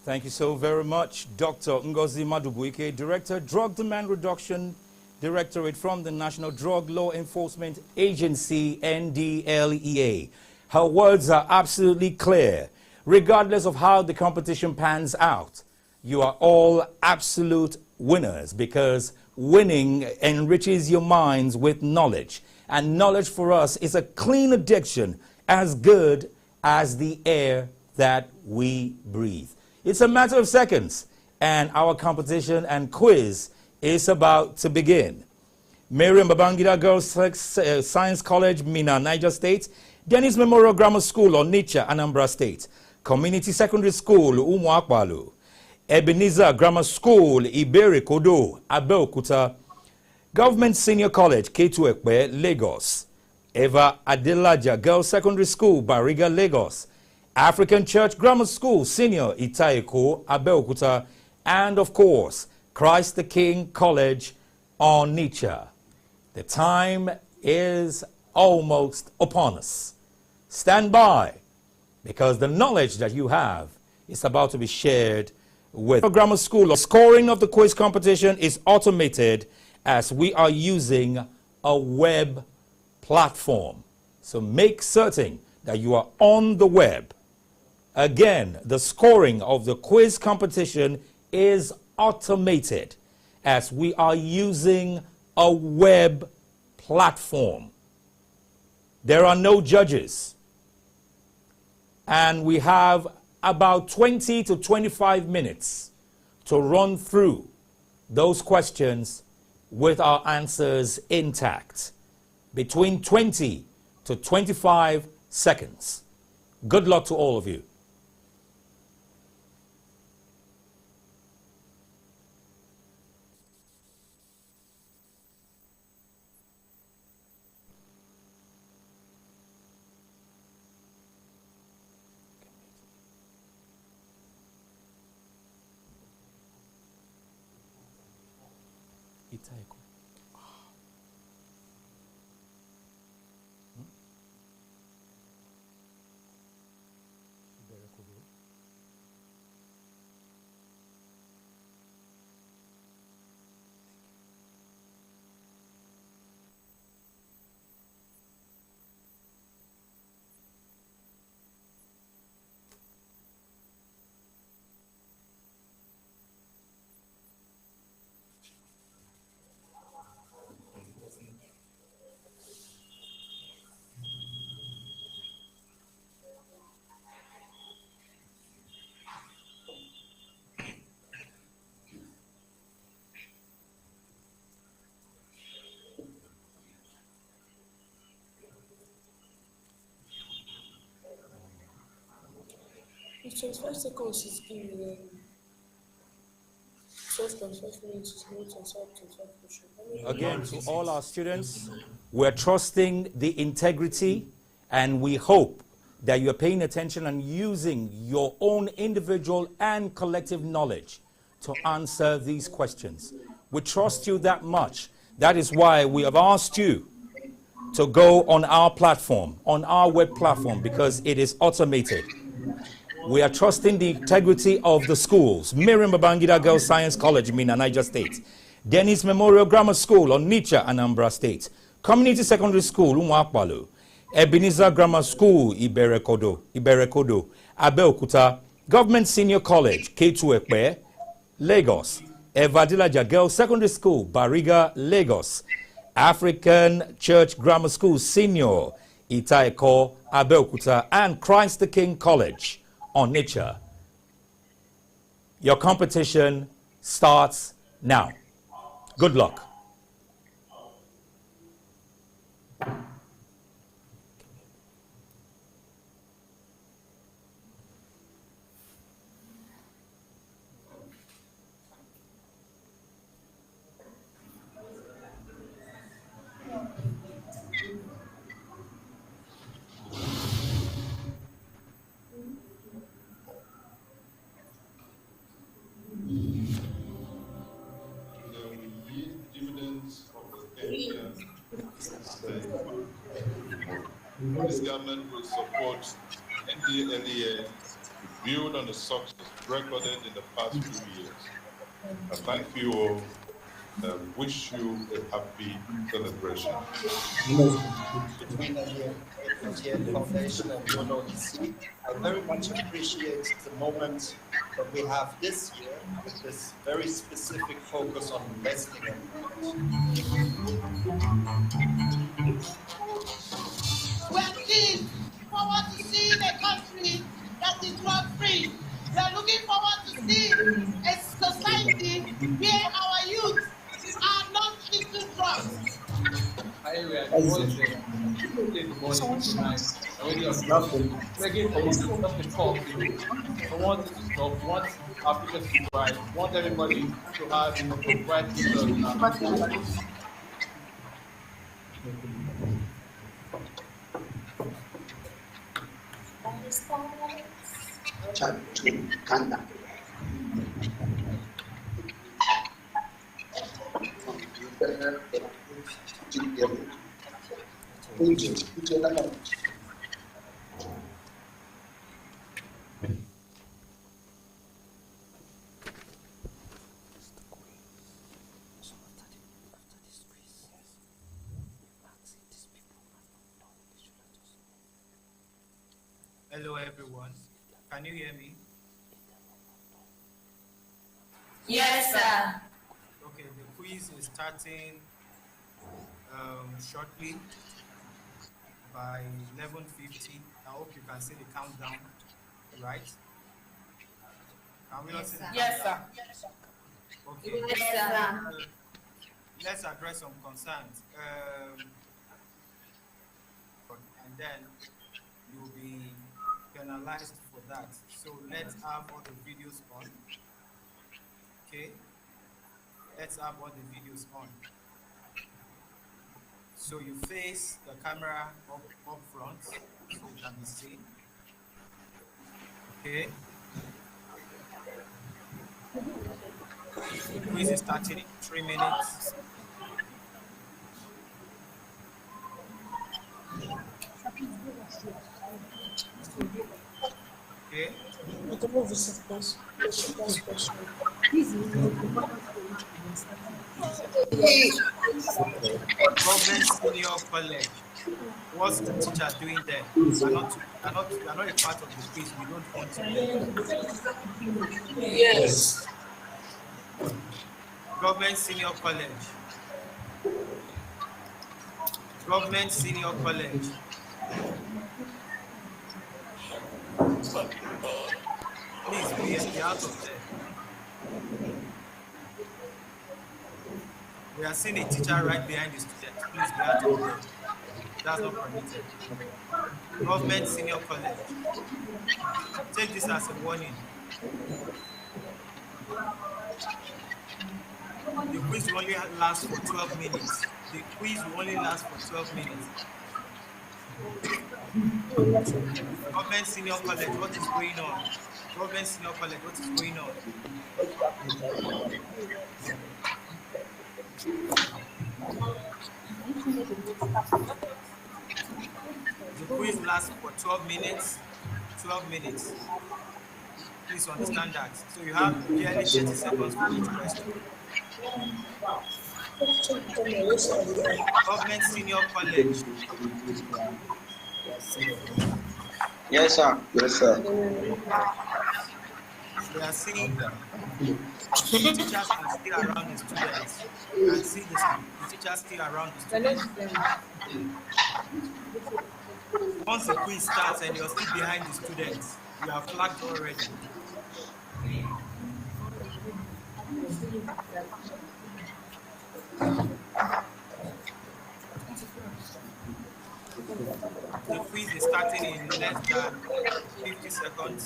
Thank you so very much, Dr. Ngozi Madubuike, Director, Drug Demand Reduction Directorate from the National Drug Law Enforcement Agency, NDLEA. Her words are absolutely clear. Regardless of how the competition pans out, you are all absolute winners because winning enriches your minds with knowledge. And knowledge for us is a clean addiction as good as the air that we breathe. It's a matter of seconds, and our competition and quiz is about to begin. Miriam Babangida Girls Science College, Mina, Niger State. Dennis Memorial Grammar School, Onitsha, Anambra State. Community Secondary School, Umuakwalu. Ebenezer Grammar School, Iberi Kodo, Abeokuta. Government Senior College, Ketu Ekpe, Lagos. Eva Adelaja Girls Secondary School, Bariga, Lagos. African Church Grammar School, Senior, Itaiko, Abeokuta. And of course, Christ the King College, Onitsha. The time is almost upon us. Stand by, because the knowledge that you have is about to be shared with grammar school. The scoring of the quiz competition is automated as we are using a web platform. So make certain that you are on the web. Again, the scoring of the quiz competition is automated as we are using a web platform. There are no judges. And we have about 20 to 25 minutes to run through those questions with our answers intact. Between 20 to 25 seconds. Good luck to all of you. Itaiko. 25 seconds is given. 12.5 minutes is not 25 question. Again, to all our students, we're trusting the integrity and we hope that you're paying attention and using your own individual and collective knowledge to answer these questions. We trust you that much. That is why we have asked you to go on our platform, on our web platform, because it is automated. We are trusting the integrity of the schools. Miriam Babangida Girls Science College, Mina, Niger State. Dennis Memorial Grammar School, on Onitsha, Anambra State. Community Secondary School, Umwakwalu. Ebenezer Grammar School, Iberekodo. Abeokuta. Government Senior College, K2 Ekpe, Lagos. Evadilaja Girls Secondary School, Bariga, Lagos. African Church Grammar School, Senior, Itaeko, Abeokuta. And Christ the King College, Onitsha. Your competition starts now. Good luck. This government will support NDLEA to build on the success recorded in the past few years. I thank you all and wish you a happy celebration. Between the NDLEA Foundation and UNODC, I very much appreciate the moment that we have this year with this very specific focus on investing in. We are looking forward to seeing a country that is drug-free. We are looking forward to seeing a society where our youth are not into drugs. Area, the boys there, in the morning tonight, already on drugs, begging for money, just the talk, I want it to stop, want our future to be bright, want everybody to have a bright future in our country. Chatu Kanda. Hello everyone, can you hear me? Yes, sir. Okay, the quiz is starting shortly by 11:50. I hope you can see the countdown, right? Can we all see the Yes, countdown? sir. Okay. Yes, sir. Let's address some concerns. And then you'll be penalized for that. So let's have all the videos on. Okay? Let's have all the videos on. So you face the camera up front so you can be seen. Okay? The quiz is starting in 3 minutes. Okay. Government Senior College. What's the teacher doing there? We're not a part of the quiz. We don't want to. Yes. Government Senior College. Government Senior College. Please be out of there. We are seeing a teacher right behind the student. Please be out of there. That's not permitted. Government Senior College. Take this as a warning. The quiz will only last for 12 minutes. The quiz will only last for 12 minutes. Government Senior College, what is going on? Government Senior College, what is going on? The quiz lasts for 12 minutes. 12 minutes. Please understand that. So you have barely 30 seconds for each question. Government Senior College. Yes, sir. Yes, sir. We are seeing teachers are still around the students. You can see the teachers still around the students. Once the quiz starts and you're still behind the students, you are flagged already. The quiz is starting in less than 50 seconds.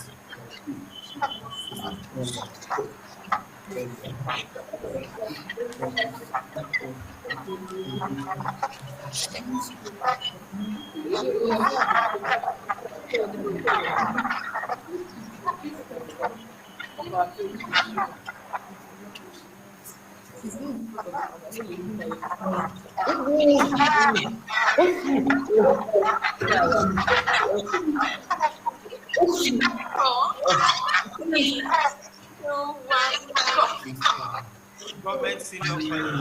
Government Senior College.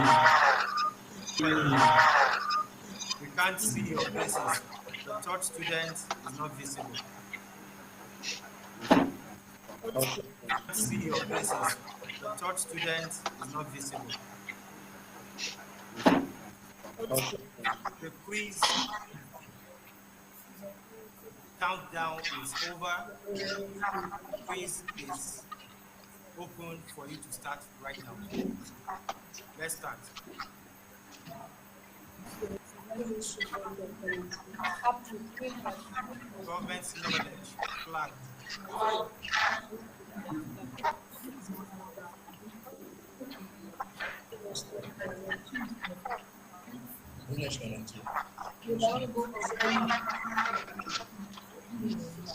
We can't see your faces. The third student is not visible. We can't see your faces. The third student is not visible. The quiz countdown is over. The quiz is open for you to start right now. Let's start. Government Senior College, flag.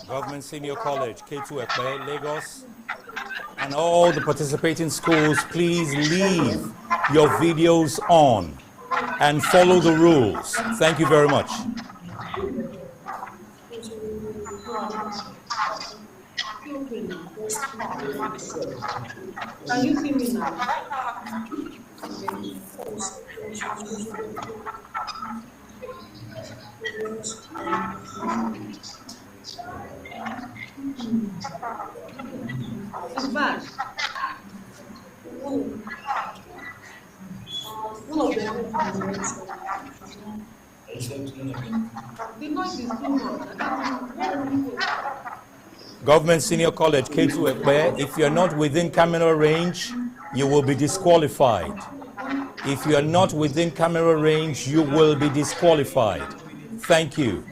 Government Senior College, K2 Ekpe, Lagos, and all the participating schools, please leave your videos on and follow the rules. Thank you very much. Can you see me now? It's bad. The noise is too much. Government Senior College, K2 Ekpe, if you're not within camera range, you will be disqualified. If you are not within camera range, you will be disqualified. Thank you.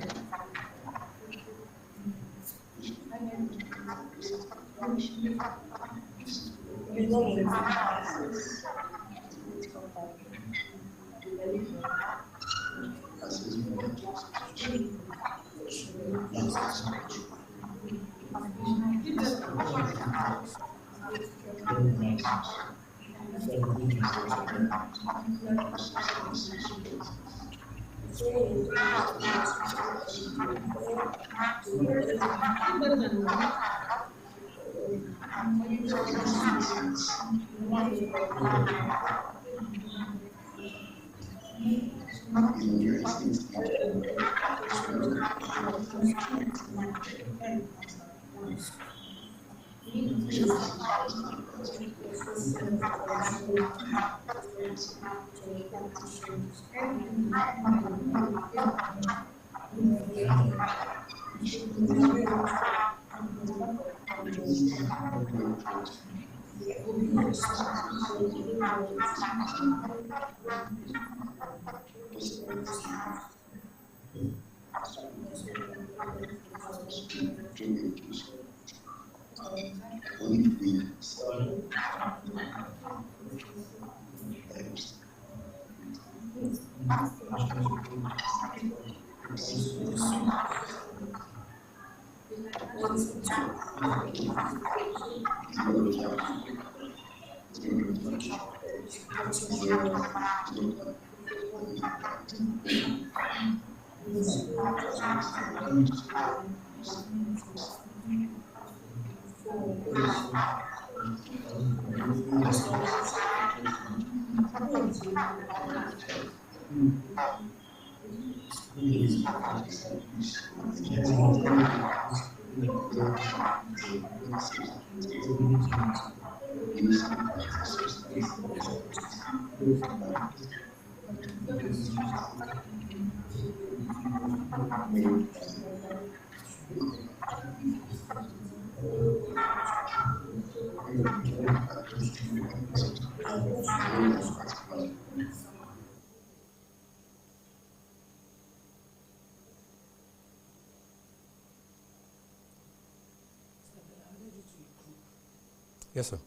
Yes, sir.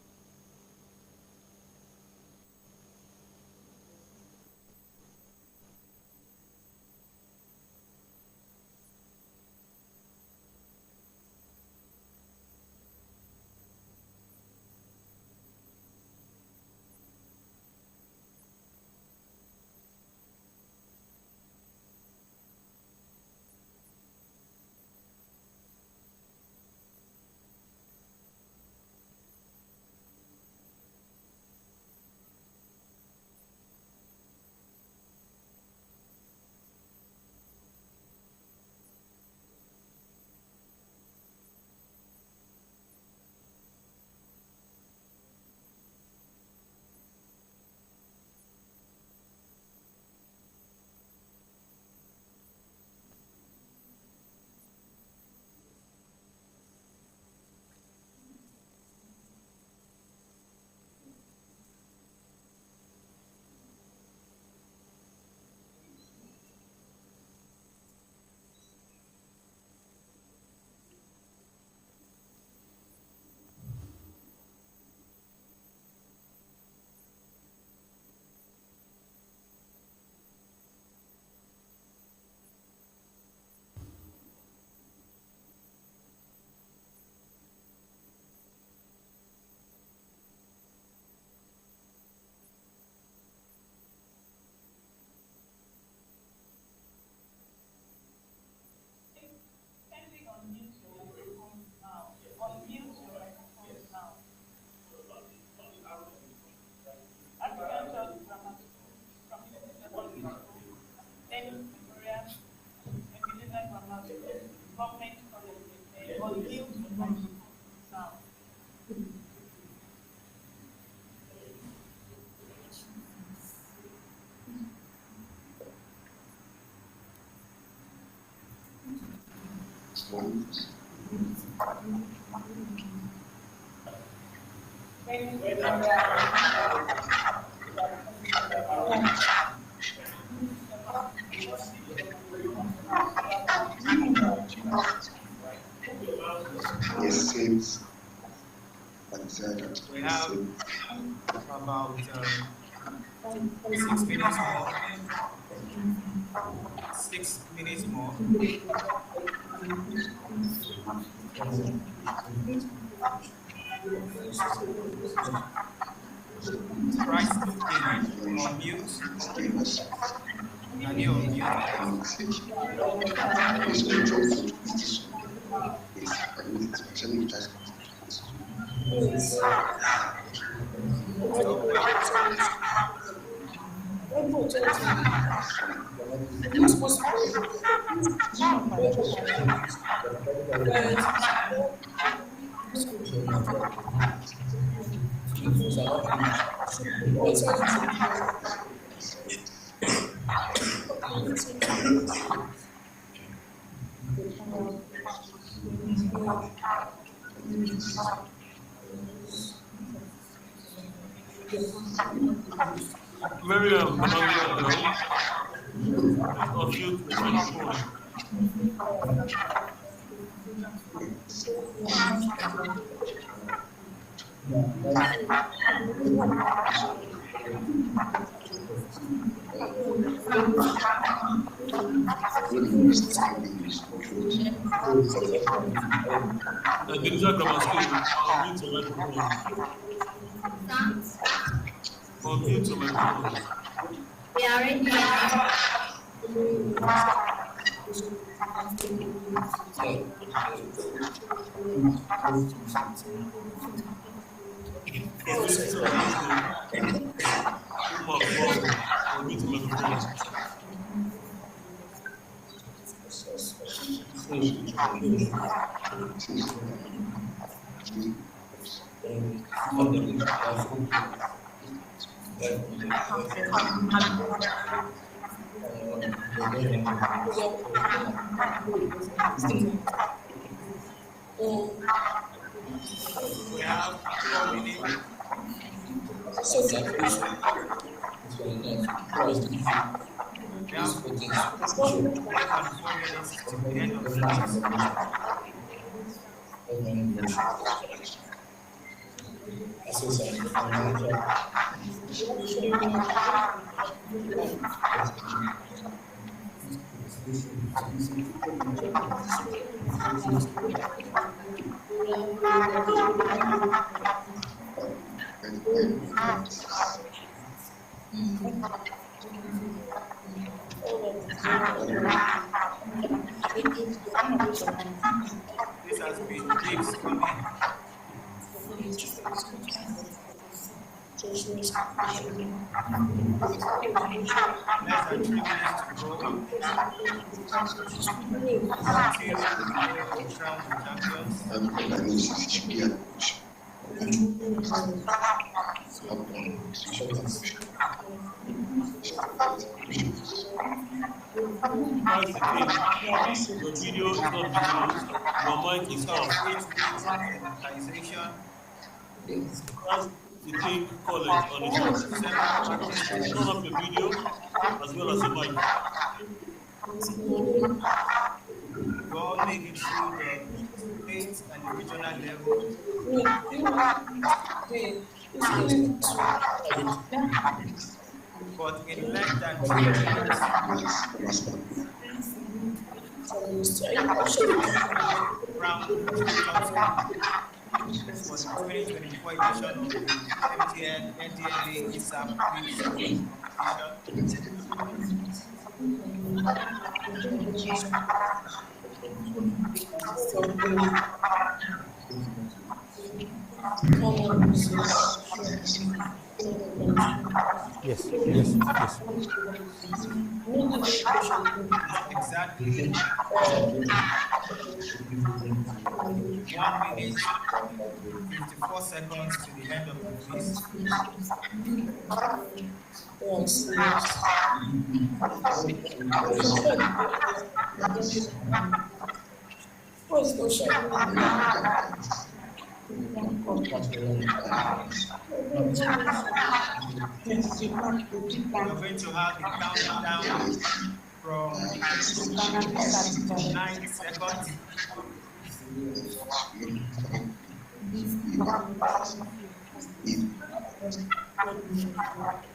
We have about 6 minutes more. 6 minutes more. Try speaking on mute. Can you Miriam, hello. mute the microphone. Digital grammar school, unmute your microphone. Unmute your microphone. We are ready. We have 4 minutes. We have 4 minutes to the end of the class. This has been weeks coming. Less than 3 minutes to go. Until we crown the champions. Your video is not visible. Your mic is off. That's the King College on its own. Turn off your video as well as your mic. We're all making sure the state and the regional level. But in less than 2 minutes, round for the 2024 edition of the MTN NDLEA ISAP Yes. Exactly. 1 minute, 54 seconds to the end of the quiz. We're going to have the countdown from 9 seconds.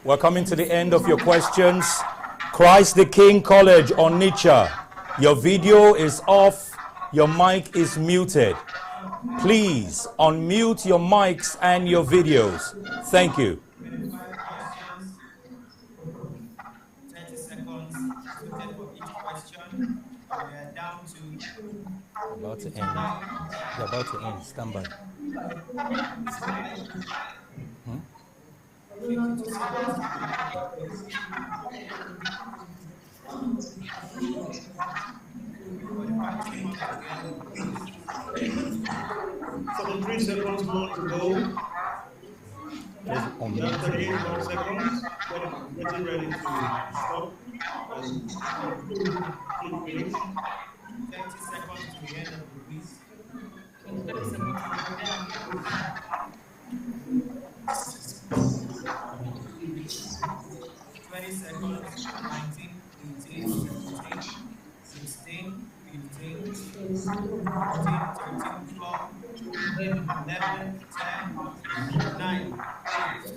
We're coming to the end of your questions. Christ the King College on Onitsha. Your video is off. Your mic is muted. Please unmute your mics and your videos. Thank you. 30 seconds for each question. We're down to About to end. You're about to end. Stand by. So 3 seconds more to go. Just 38 more seconds. Getting ready to stop. And finish. 30 seconds to the end of the quiz. 20 seconds, 19, 18, 17, 14, 13 floor, 11, 10, 9, 8,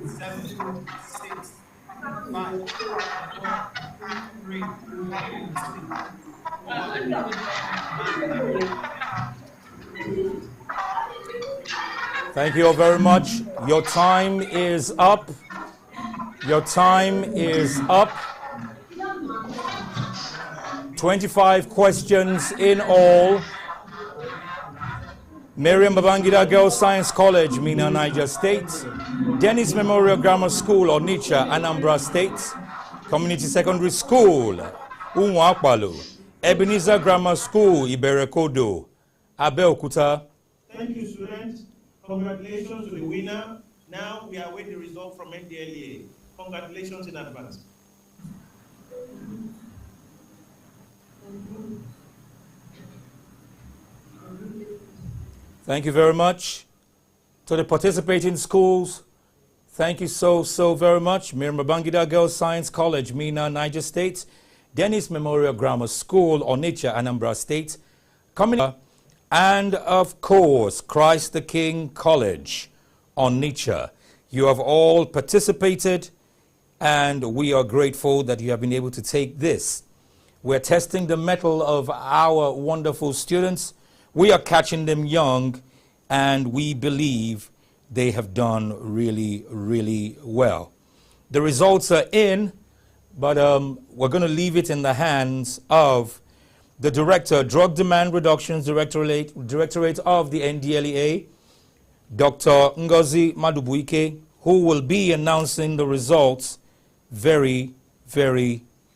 7, 6, 5, 4, 3, 2, 1. Thank you all very much. Your time is up. Your time is up. 25 questions in all. Miriam Babangida Girls Science College, Mina, Niger State. Dennis Memorial Grammar School, Onitsha, Anambra State. Community Secondary School, Unwakwalu. Ebenezer Grammar School, Iberekodo, Abeokuta. Thank you, students. Congratulations to the winner. Now we await the result from NDLEA. Congratulations in advance. Thank you very much. To the participating schools, thank you so very much. Miriam Babangida Girls Science College, Mina, Niger State. Dennis Memorial Grammar School, Onitsha, Anambra State. And of course, Christ the King College, Onitsha. You have all participated, and we are grateful that you have been able to take this. We're testing the mettle of our wonderful students. We are catching them young, and we believe they have done really well. The results are in, but we're going to leave it in the hands of the Director, Drug Demand Reductions Directorate of the NDLEA, Dr. Ngozi Madubuike, who will be announcing the results very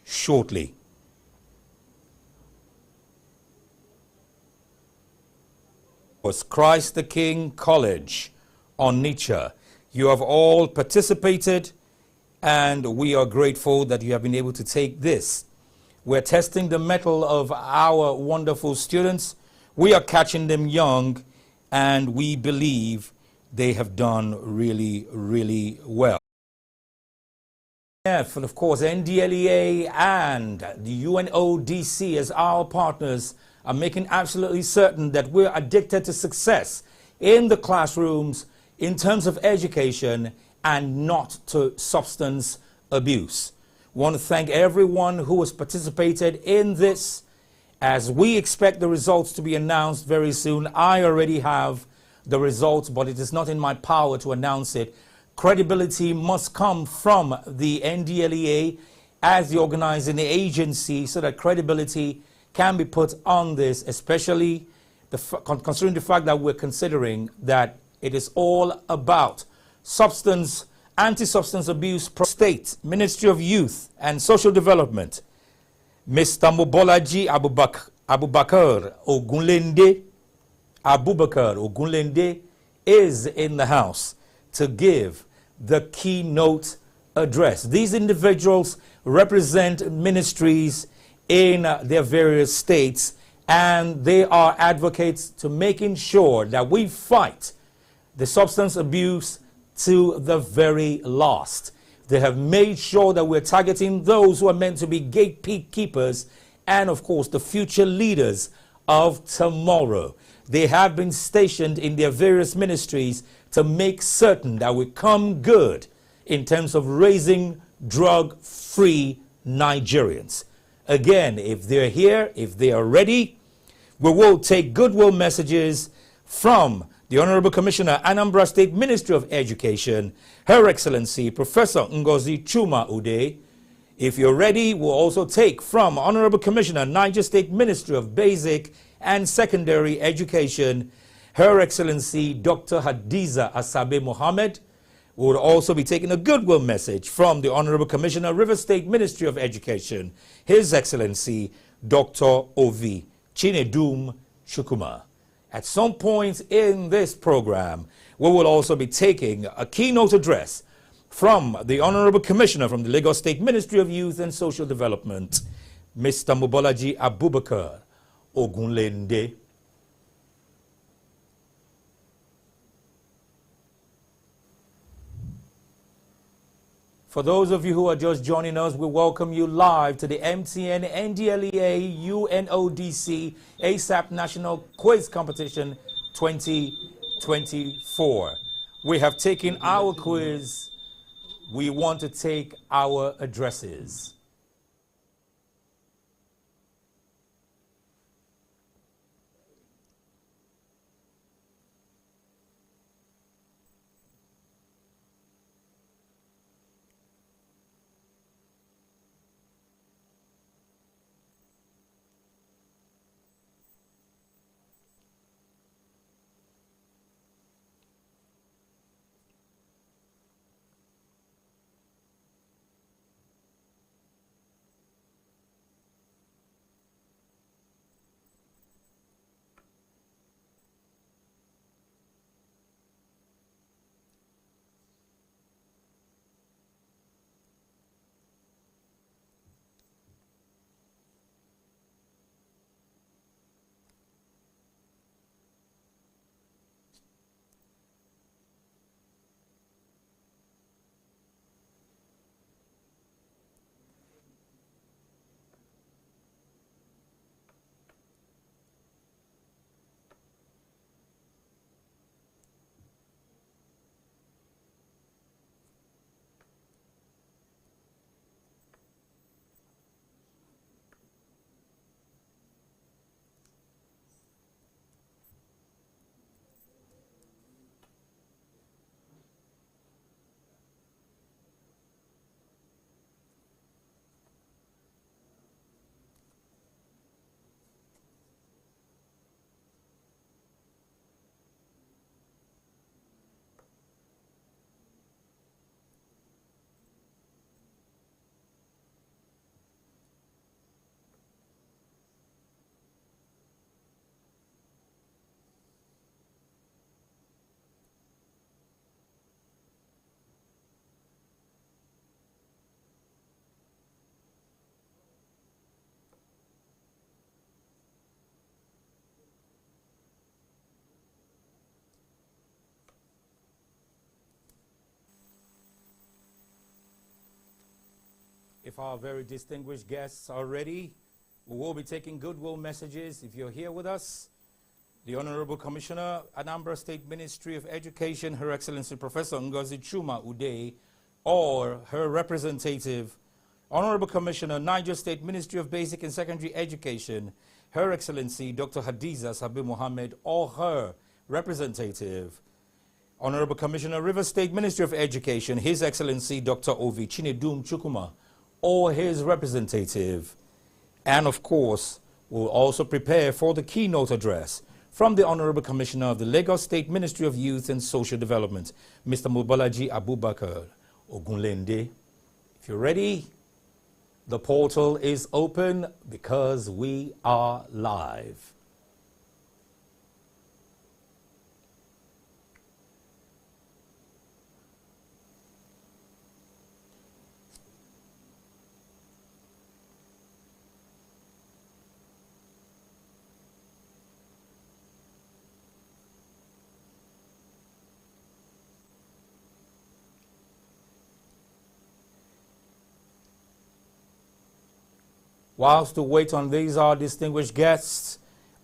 shortly. Was Christ the King College, Onitsha. You have all participated, and we are grateful that you have been able to take this. We're testing the mettle of our wonderful students. We are catching them young, and we believe they have done really well. And of course, NDLEA and the UNODC as our partners are making absolutely certain that we're addicted to success in the classrooms in terms of education and not to substance abuse. I want to thank everyone who has participated in this. As we expect the results to be announced very soon, I already have the results, but it is not in my power to announce it. Credibility must come from the NDLEA as the organizing agency so that credibility can be put on this, especially considering the fact that we're considering that it is all about anti-substance abuse. State Ministry of Youth and Social Development, Mr. Mobolaji Abubakar Ogunlende is in the house to give the keynote address. These individuals represent ministries in their various states, and they are advocates to making sure that we fight the substance abuse to the very last. They have made sure that we're targeting those who are meant to be gatekeepers and, of course, the future leaders of tomorrow. They have been stationed in their various ministries to make certain that we come good in terms of raising drug-free Nigerians. Again, if they're here, if they are ready, we will take goodwill messages from the Honorable Commissioner, Anambra State Ministry of Education, Her Excellency Professor Ngozi Chuma Ude. If you're ready, we'll also take from Honorable Commissioner, Niger State Ministry of Basic and Secondary Education, Her Excellency Dr. Hadiza Asabe Mohammed. We will also be taking a goodwill message from the Honorable Commissioner, River State Ministry of Education, His Excellency Dr. Ovi Chinedum Shukuma. At some point in this program, we will also be taking a keynote address from the Honorable Commissioner from the Lagos State Ministry of Youth and Social Development, Mr. Mobolaji Abubakar Ogunlende. For those of you who are just joining us, we welcome you live to the MTN NDLEA UNODC ASAP National Quiz Competition 2024. We have taken our quiz. We want to take our addresses. If our very distinguished guests are ready, we will be taking goodwill messages. If you're here with us, the Honorable Commissioner, Anambra State Ministry of Education, Her Excellency Professor Ngozi Chuma Ude, or her representative, Honorable Commissioner, Niger State Ministry of Basic and Secondary Education, Her Excellency Dr. Hadiza Sabi Mohammed, or her representative, Honorable Commissioner, River State Ministry of Education, His Excellency Dr. Ovi Chinedum Chukuma, or his representative. And of course, we'll also prepare for the keynote address from the Honorable Commissioner of the Lagos State Ministry of Youth and Social Development, Mr. Mobolaji Abubakar Ogunlende. If you're ready, the portal is open because we are live. Whilst we wait on these our distinguished guests,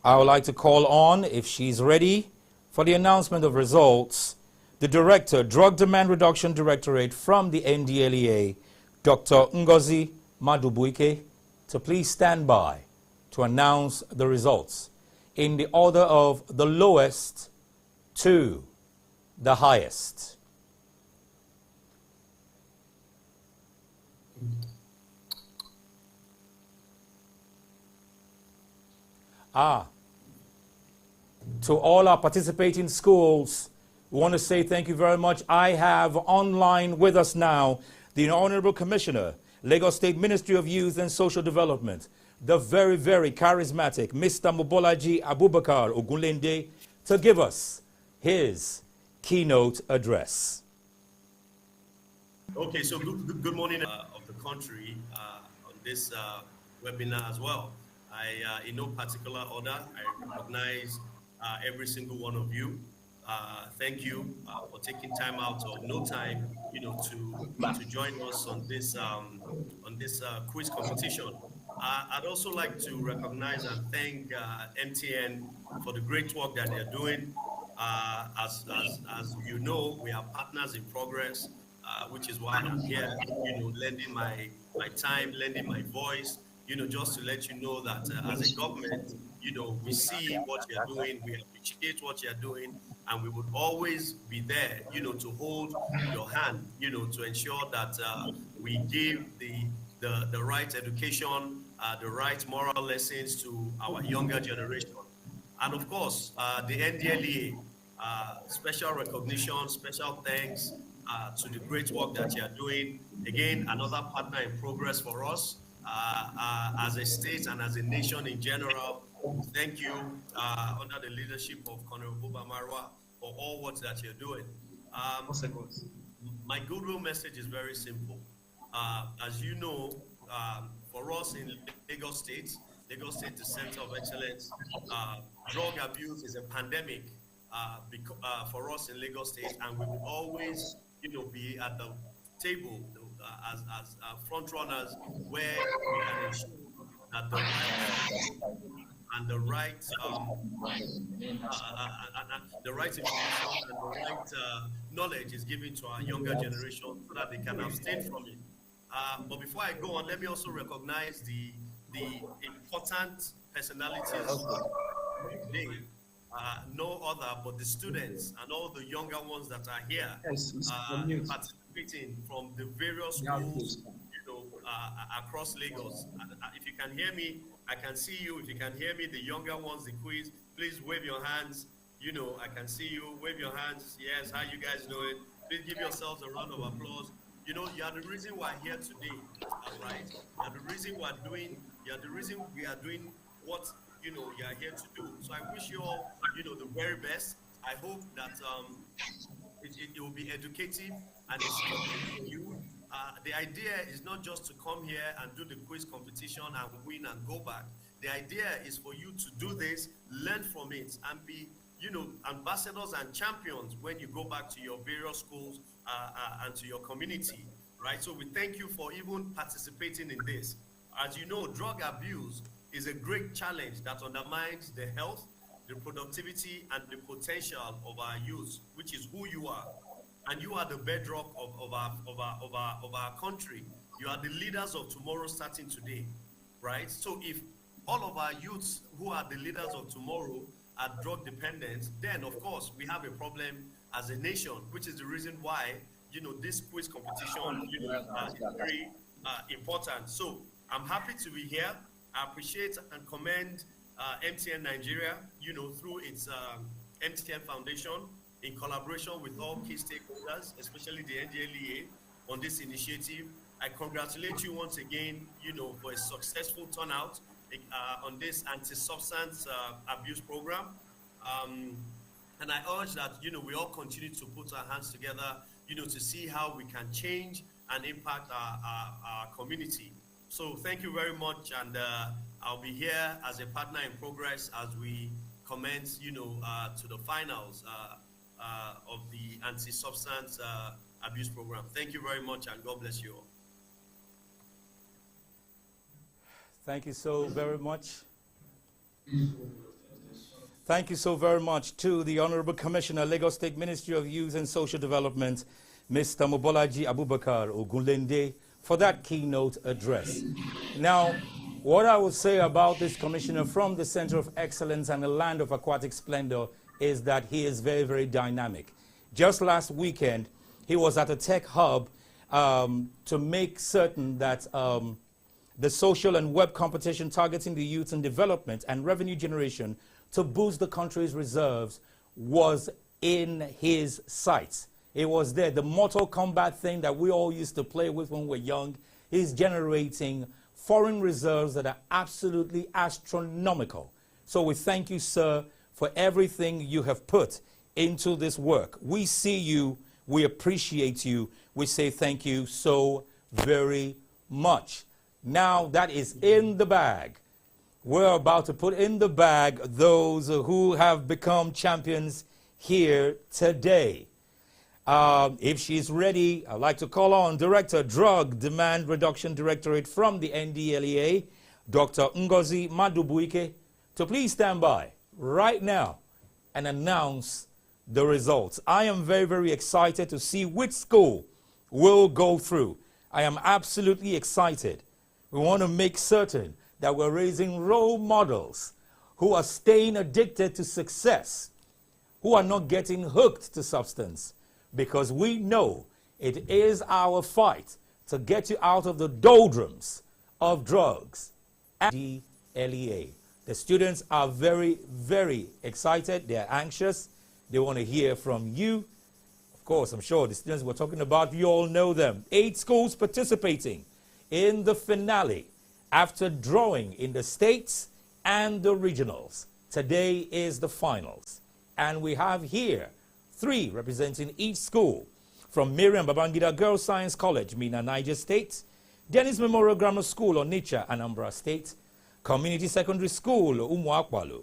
I would like to call on, if she's ready, for the announcement of results, the Director, Drug Demand Reduction Directorate from the NDLEA, Dr. Ngozi Madubuike, to please stand by to announce the results in the order of the lowest to the highest. To all our participating schools, we want to say thank you very much. I have online with us now the Honorable Commissioner, Lagos State Ministry of Youth and Social Development, the very, very charismatic Mr. Mobolaji Abubakar Ogunlende, to give us his keynote address. Okay, so good morning of the country on this webinar as well. In no particular order, I recognize every single one of you. Thank you for taking time out of no time to join us on this quiz competition. I'd also like to recognize and thank MTN for the great work that they're doing. As you know, we are partners in progress, which is why I'm here, lending my time, lending my voice, just to let you know that as a government, we see what you're doing, we appreciate what you're doing, and we would always be there, to hold your hand, to ensure that we give the right education, the right moral lessons to our younger generation. And of course, the NDLEA, special recognition, special thanks to the great work that you are doing. Again, another partner in progress for us as a state and as a nation in general. Thank you under the leadership of Colonel Buba Marwa for all what that you're doing. My goodwill message is very simple. As you know, for us in Lagos State, the Center of Excellence, drug abuse is a pandemic for us in Lagos State, and we will always, be at the table as front runners, where we can ensure that the right and the right information and the right knowledge is given to our younger generation so that they can abstain from it. But before I go on, let me also recognize the important personalities today. No other but the students and all the younger ones that are here participating from the various schools across Lagos. If you can hear me, I can see you. If you can hear me, the younger ones, the quiz, please wave your hands. I can see you. Wave your hands. Yes, how you guys doing? Please give yourselves a round of applause. You are the reason we're here today, right? You're the reason we are doing what you are here to do. So I wish you all, the very best. I hope that it will be educative and instructive for you. The idea is not just to come here and do the quiz competition and win and go back. The idea is for you to do this, learn from it, and be, ambassadors and champions when you go back to your various schools and to your community, right? So we thank you for even participating in this. As you know, drug abuse is a great challenge that undermines the health, the productivity, and the potential of our youth, which is who you are. And you are the bedrock of our country. You are the leaders of tomorrow starting today, right? So if all of our youths who are the leaders of tomorrow are drug dependent, then of course we have a problem as a nation, which is the reason why, this quiz competition, is very important. So I'm happy to be here. I appreciate and commend MTN Nigeria, through its MTN Foundation, in collaboration with all key stakeholders, especially the NDLEA, on this initiative. I congratulate you once again, for a successful turnout on this anti-substance abuse program. And I urge that, we all continue to put our hands together, to see how we can change and impact our community. So thank you very much, and I'll be here as a partner in progress as we commence, to the finals of the anti-substance abuse program. Thank you very much, and God bless you all. Thank you so very much. Thank you so very much to the Honorable Commissioner, Lagos State Ministry of Youth and Social Development, Mr. Mobolaji Abubakar Ogunlende, for that keynote address. Now, what I will say about this commissioner from the Center of Excellence and the Land of Aquatic Splendor is that he is very, very dynamic. Just last weekend, he was at a tech hub to make certain that the social and web competition targeting the youth and development and revenue generation to boost the country's reserves was in his sights. It was there. The Mortal Kombat thing that we all used to play with when we were young is generating foreign reserves that are absolutely astronomical. So we thank you, sir, for everything you have put into this work. We see you. We appreciate you. We say thank you so very much. Now that is in the bag. We're about to put in the bag those who have become champions here today. If she's ready, I'd like to call on Director, Drug Demand Reduction Directorate from the NDLEA, Dr. Ngozi Madubuike, to please stand by right now and announce the results. I am very, very excited to see which school will go through. I am absolutely excited. We want to make certain that we're raising role models who are staying addicted to success, who are not getting hooked to substance, because we know it is our fight to get you out of the doldrums of drugs. NDLEA. The students are very, very excited. They're anxious. They want to hear from you. Of course, I'm sure the students we're talking about, you all know them. 8 schools participating in the finale after drawing in the states and the regionals. Today is the finals. And we have here 3 representing each school. From Miriam Babangida Girls Science College, Mina, Niger State, Dennis Memorial Grammar School, Onitsha, Anambra State, Community Secondary School, Umuakwalu,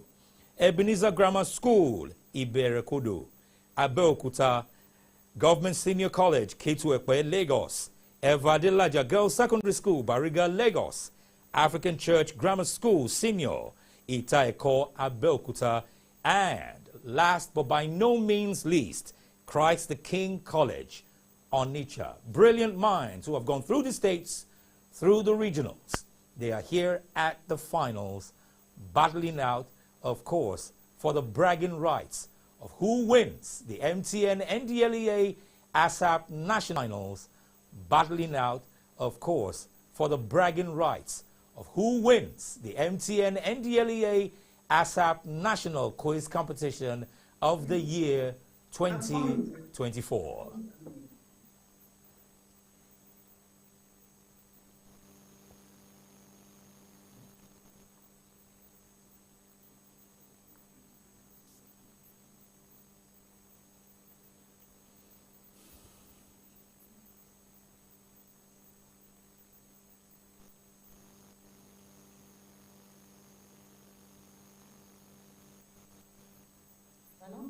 Ebenezer Grammar School, Iberekodo, Abeokuta, Government Senior College, Ketuekwe, Lagos, Evadelaja Girls Secondary School, Bariga, Lagos, African Church Grammar School, Senior, Itaeko, Abeokuta, and last but by no means least, Christ the King College, Onitsha. Brilliant minds who have gone through the states, through the regionals. They are here at the finals, battling out, of course, for the bragging rights of who wins the MTN NDLEA ASAP National Finals, battling out, of course, for the bragging rights of who wins the MTN NDLEA ASAP National Quiz Competition of the year 2024. Hello?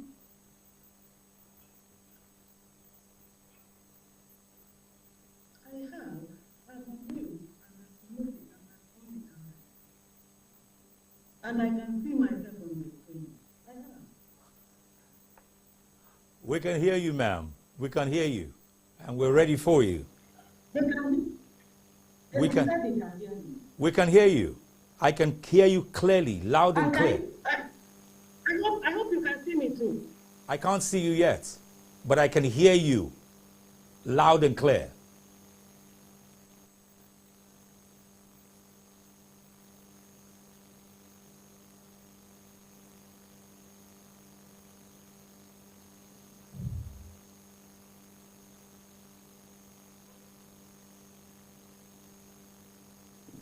I have. I'm new, and I can see myself on the screen. I have. We can hear you, ma'am. We can hear you. And we're ready for you. We can hear you. I can hear you clearly, loud and clear. I hope you can see me too. I can't see you yet, but I can hear you loud and clear.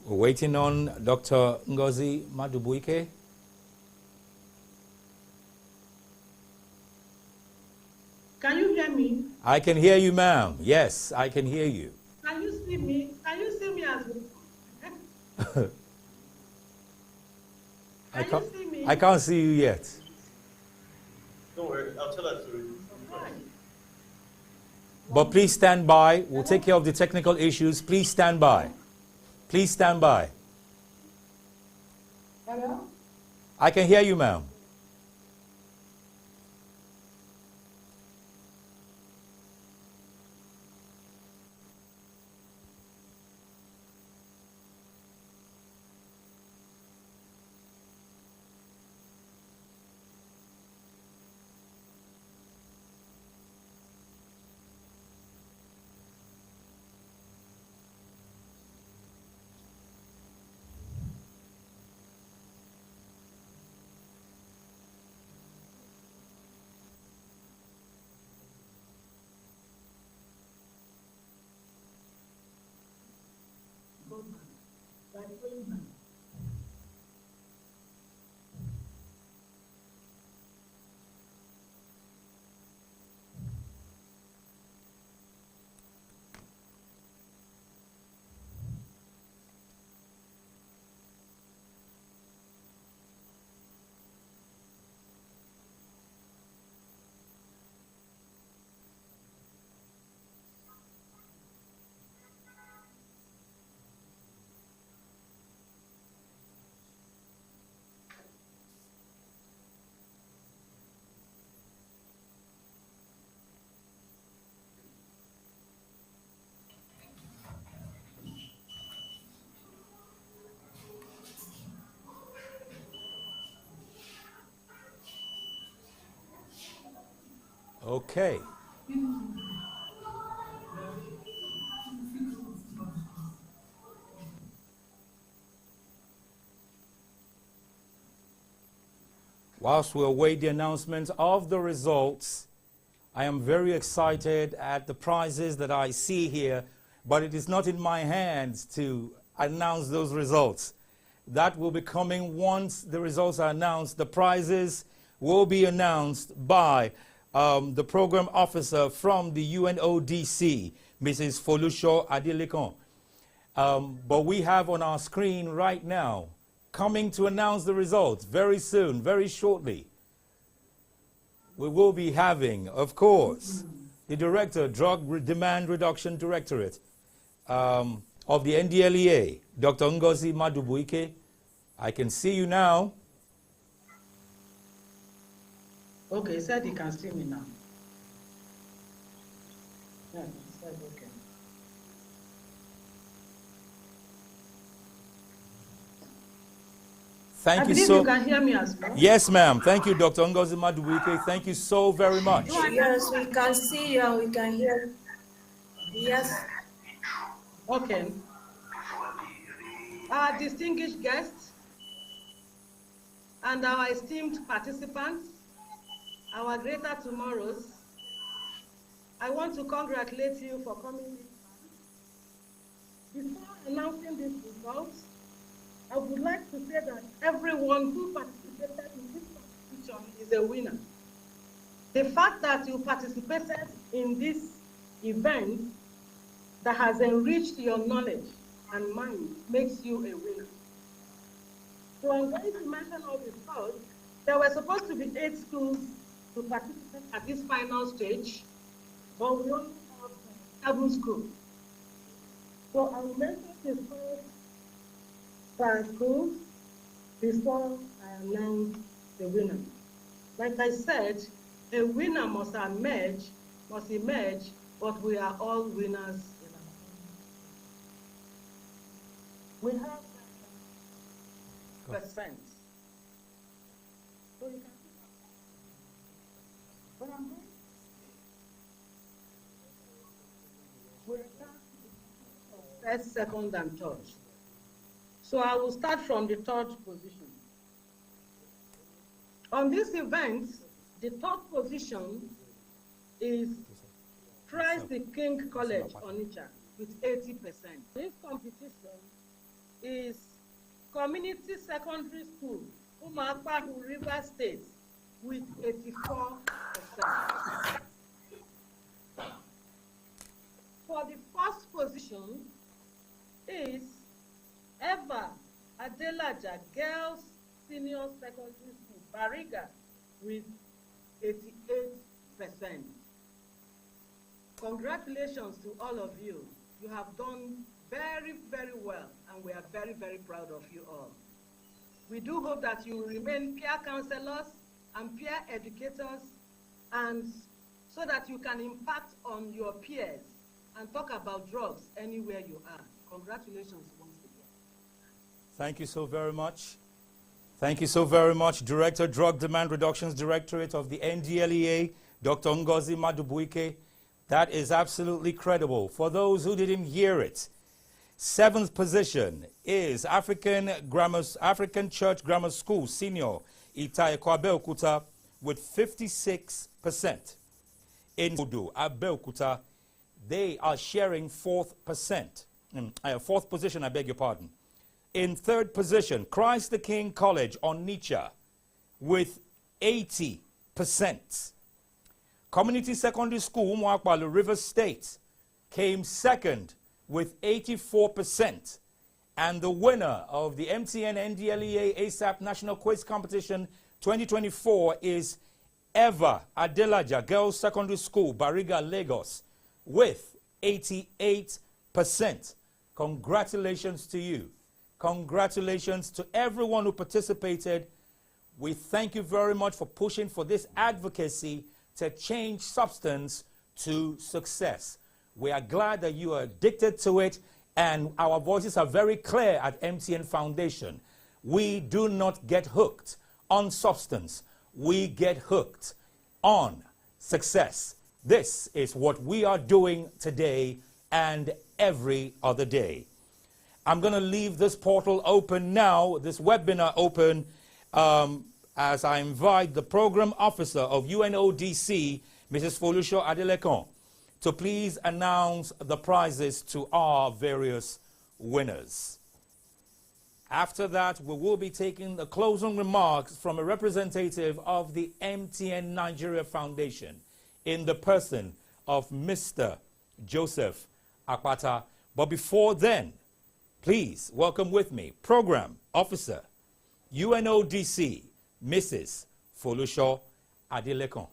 We're waiting on Dr. Ngozi Madubuike. Can you hear me? I can hear you, ma'am. Yes, I can hear you. Can you see me? Can you see me as I can't see you yet. Don't worry, I'll tell her to read. But please stand by. We'll take care of the technical issues. Please stand by. Please stand by. Hello? I can hear you, ma'am. Okay. Whilst we await the announcement of the results, I am very excited at the prizes that I see here, but it is not in my hands to announce those results. That will be coming once the results are announced. The prizes will be announced by the program officer from the UNODC, Mrs. Folusho Adelekon. But we have on our screen right now, coming to announce the results very soon, very shortly, we will be having, of course, the Director, Drug Demand Reduction Directorate of the NDLEA, Dr. Ngozi Madubuike. I can see you now. Okay, he said he can see me now. Yeah, he said okay. Thank I you believe so you can hear me as well. Yes, ma'am. Thank you, Dr. Ngozi Madubuike. Thank you so very much. Yes, we can see you and we can hear. Yes. Okay. Our distinguished guests and our esteemed participants, our greater tomorrows, I want to congratulate you for coming. Before announcing these results, I would like to say that everyone who participated in this competition is a winner. The fact that you participated in this event that has enriched your knowledge and mind makes you a winner. So I'm going to mention all the results. There were supposed to be 8 schools to participate at this final stage, but we only have 7 schools. So I will mention the scores per school before I announce the winner. Like I said, a winner must emerge, but we are all winners. We have percent. So you can see that. But I'm going. We're first, second, and third. So I will start from the 3rd position. On this event, the 3rd position is Christ the King College, Onitsha, with 80%. This competition is Community Secondary School, Umakpahu, River State, with 84%. For the 1st position is Eva Adelaja Girls Senior Secondary School, Bariga, with 88%. Congratulations to all of you. You have done very, very well, and we are very, very proud of you all. We do hope that you will remain peer counselors and peer educators, and so that you can impact on your peers and talk about drugs anywhere you are. Congratulations once again. Thank you so very much. Thank you so very much, Director, Drug Demand Reductions Directorate of the NDLEA, Dr. Ngozi Madubuike. That is absolutely credible. For those who didn't hear it, 7th position is African Church Grammar School Senior, Itaekwa Abeokuta, with 56%. In Odo, Abeokuta, they are sharing 4th position, I beg your pardon. In 3rd position, Christ the King College, Onitsha, with 80%. Community Secondary School, Mwakbalu, River State, came 2nd with 84%. And the winner of the MTN NDLEA ASAP National Quiz Competition 2024 is Eva Adelaja Girls Secondary School, Bariga, Lagos, with 88%. Congratulations to you. Congratulations to everyone who participated. We thank you very much for pushing for this advocacy to change substance to success. We are glad that you are addicted to it, and our voices are very clear at MTN Foundation. We do not get hooked on substance. We get hooked on success. This is what we are doing today and every other day. I'm going to leave this portal open now, this webinar open, as I invite the program officer of UNODC, Mrs. Folusho Adelekon, to please announce the prizes to our various winners. After that, we will be taking the closing remarks from a representative of the MTN Nigeria Foundation in the person of Mr. Joseph Akpata. But before then, please welcome with me Program Officer, UNODC, Mrs. Folusho Adelekon.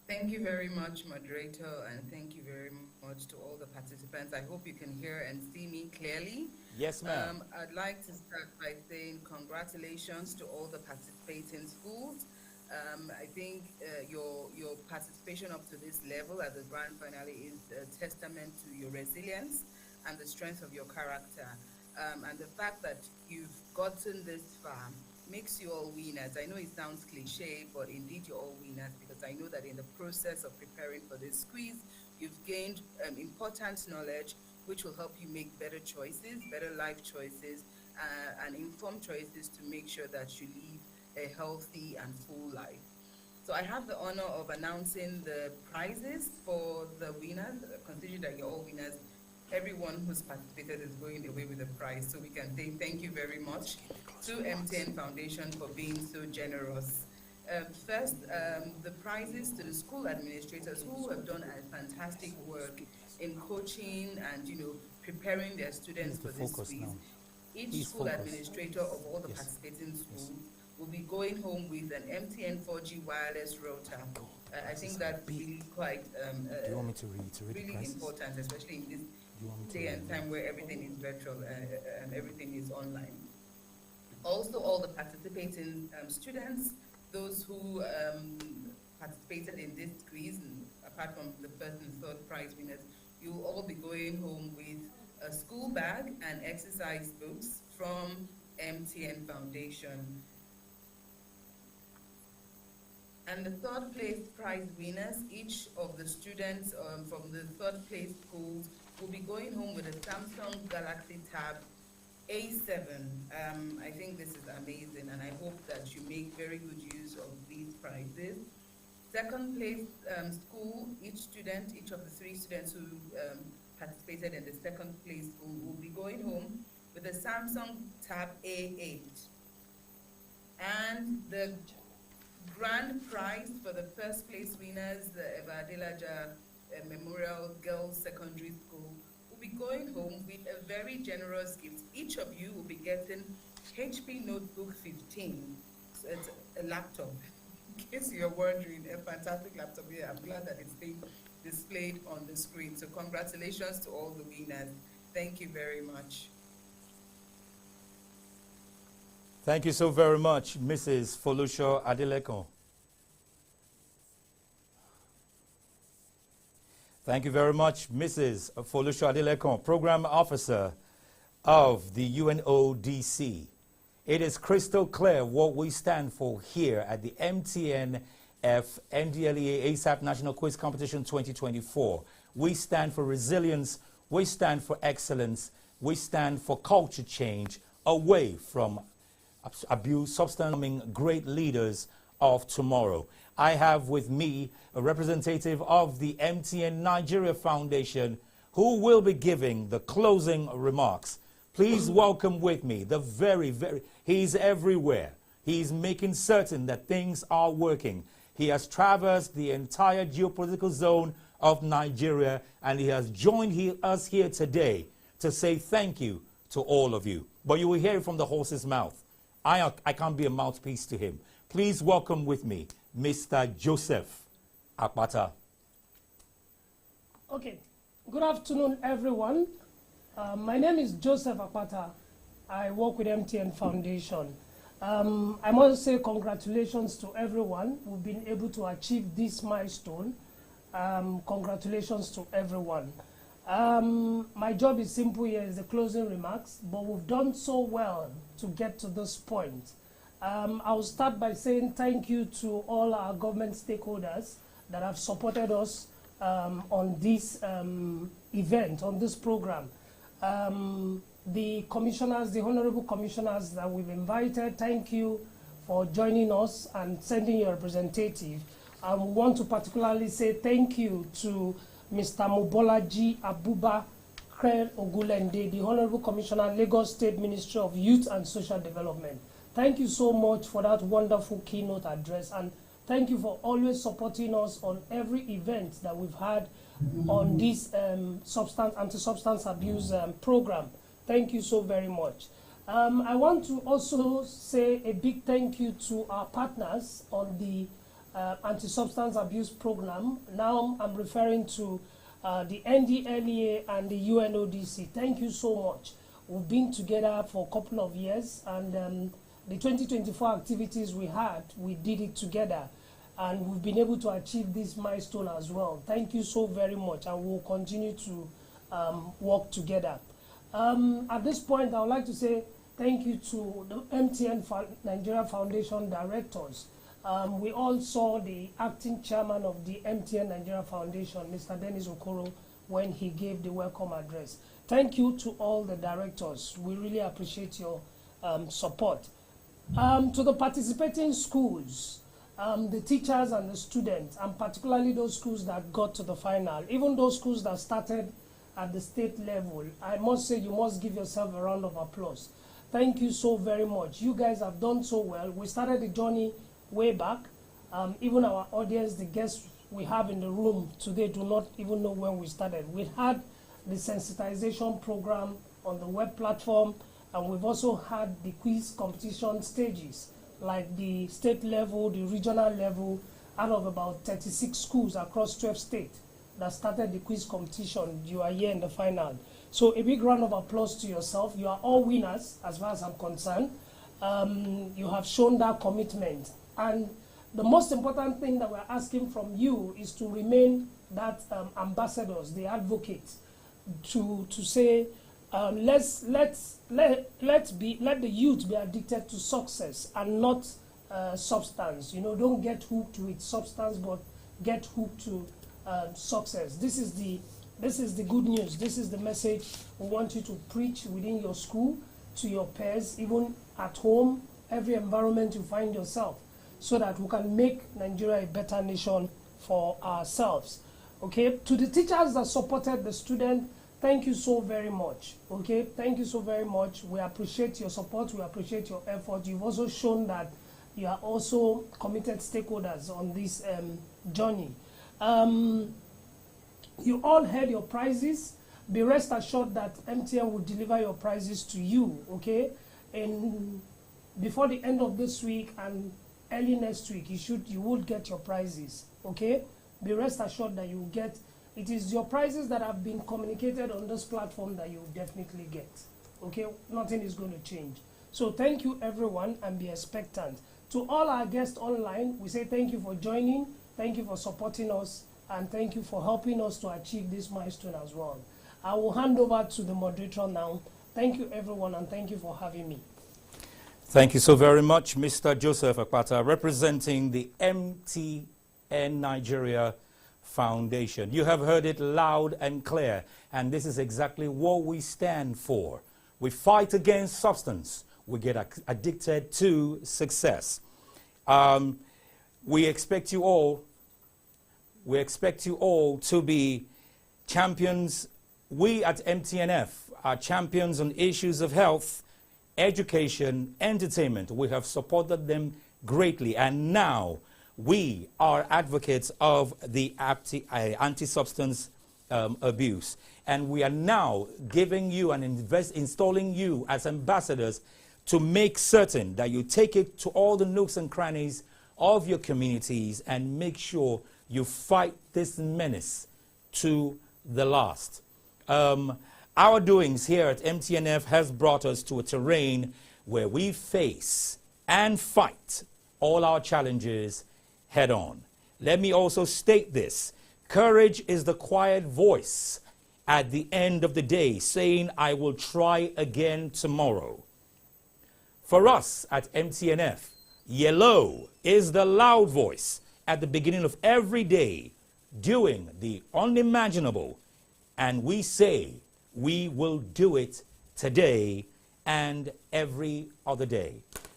Thank you very much, moderator, and thank you very much to all the participants. I hope you can hear and see me clearly. Yes, ma'am. I'd like to start by saying congratulations to all the participating schools. I think your participation up to this level at the grand finale is a testament to your resilience and the strength of your character. And the fact that you've gotten this far makes you all winners. I know it sounds cliche, but indeed you're all winners, because I know that in the process of preparing for this quiz, you've gained important knowledge which will help you make better choices, better life choices, and informed choices to make sure that you live a healthy and full life. So I have the honor of announcing the prizes for the winners. Considering that you're all winners, everyone who's participated is going away with a prize. So we can say thank you very much to MTN Foundation for being so generous. First, the prizes to the school administrators who have done a fantastic work in coaching and preparing their students for this quiz. Each school administrator of all the participating schools will be going home with an MTN 4G wireless router. I think that's really quite Do you want me to reiterate really important, especially in this day and time where everything is virtual and everything is online. Also, all the participating students, those who participated in this quiz, apart from the first and third prize winners, you will all be going home with a school bag and exercise books from MTN Foundation. And the third place prize winners, each of the students from the third place schools will be going home with a Samsung Galaxy Tab A7. I think this is amazing, and I hope that you make very good use of these prizes. Second place school, each of the three students who participated in the second place school will be going home with a Samsung Tab A8. And the grand prize for the first place winners, the Eva Adelaja Memorial Girls Secondary School, will be going home with a very generous gift. Each of you will be getting HP Notebook 15. So it's a laptop. In case you're wondering, a fantastic laptop here. I'm glad that it's being displayed on the screen. So congratulations to all the winners. Thank you very much. Thank you so very much, Mrs. Folusho Adelekon. Thank you very much, Mrs. Folusho Adelekon, Program Officer of the UNODC. It is crystal clear what we stand for here at the MTNF NDLEA ASAP National Quiz Competition 2024. We stand for resilience, we stand for excellence, we stand for culture change away from abuse, substance, great leaders of tomorrow. I have with me a representative of the MTN Nigeria Foundation who will be giving the closing remarks. Please welcome with me the he's everywhere. He's making certain that things are working. He has traversed the entire geopolitical zone of Nigeria, and he has joined us here today to say thank you to all of you. But you will hear it from the horse's mouth. I can't be a mouthpiece to him. Please welcome with me Mr. Joseph Akpata. Okay. Good afternoon, everyone. My name is Joseph Akpata. I work with MTN Foundation. I must say congratulations to everyone who've been able to achieve this milestone. Congratulations to everyone. My job is simple here, is the closing remarks, but we've done so well to get to this point. I'll start by saying thank you to all our government stakeholders that have supported us on this event, on this program. The commissioners, the honorable commissioners that we've invited, thank you for joining us and sending your representative. I want to particularly say thank you to Mr. Mobolaji Abuba Krer Ogulende, the Honorable Commissioner, Lagos State Ministry of Youth and Social Development. Thank you so much for that wonderful keynote address, and thank you for always supporting us on every event that we've had on this anti-substance abuse program. Thank you so very much. I want to also say a big thank you to our partners on the anti-substance abuse program. Now I'm referring to the NDLEA and the UNODC. Thank you so much. We've been together for a couple of years, and the 2024 activities we had, we did it together, and we've been able to achieve this milestone as well. Thank you so very much, and we'll continue to work together. At this point, I would like to say thank you to the MTN Nigeria Foundation directors. We all saw the acting chairman of the MTN Nigeria Foundation, Mr. Dennis Okoro, when he gave the welcome address. Thank you to all the directors. We really appreciate your support. To the participating schools, the teachers and the students, and particularly those schools that got to the final, even those schools that started at the state level, I must say you must give yourself a round of applause. Thank you so very much. You guys have done so well. We started the journey way back. Even our audience, the guests we have in the room today do not even know when we started. We had the sensitization program on the web platform, and we've also had the quiz competition stages, like the state level, the regional level, out of about 36 schools across 12 states that started the quiz competition. You are here in the final. So a big round of applause to yourself. You are all winners as far as I'm concerned. You have shown that commitment. And the most important thing that we're asking from you is to remain that ambassadors, the advocates, to say, let the youth be addicted to success and not substance. You know, don't get hooked with substance, but get hooked to success. This is the good news. This is the message we want you to preach within your school, to your peers, even at home, every environment you find yourself, so that we can make Nigeria a better nation for ourselves. Okay, to the teachers that supported the student, thank you so very much. Okay, thank you so very much. We appreciate your support. We appreciate your effort. You've also shown that you are also committed stakeholders on this journey. You all had your prizes. Be rest assured that MTN will deliver your prizes to you, okay? And before the end of this week and early next week, you will get your prizes, okay? Be rest assured that you will get. It is your prizes that have been communicated on this platform that you will definitely get, okay? Nothing is going to change. So thank you, everyone, and be expectant. To all our guests online, we say thank you for joining, thank you for supporting us, and thank you for helping us to achieve this milestone as well. I will hand over to the moderator now. Thank you, everyone, and thank you for having me. Thank you so very much, Mr. Joseph Akpata, representing the MTN Nigeria Foundation. You have heard it loud and clear, and this is exactly what we stand for. We fight against substance. We get addicted to success. We expect you all to be champions. We at MTNF are champions on issues of health, education, entertainment. We have supported them greatly, and now we are advocates of the anti-substance abuse. And we are now giving you and installing you as ambassadors to make certain that you take it to all the nooks and crannies of your communities and make sure you fight this menace to the last. Our doings here at MTNF has brought us to a terrain where we face and fight all our challenges head on. Let me also state this. Courage is the quiet voice at the end of the day saying, I will try again tomorrow. For us at MTNF, Yellow is the loud voice at the beginning of every day, doing the unimaginable. And we say we will do it today and every other day.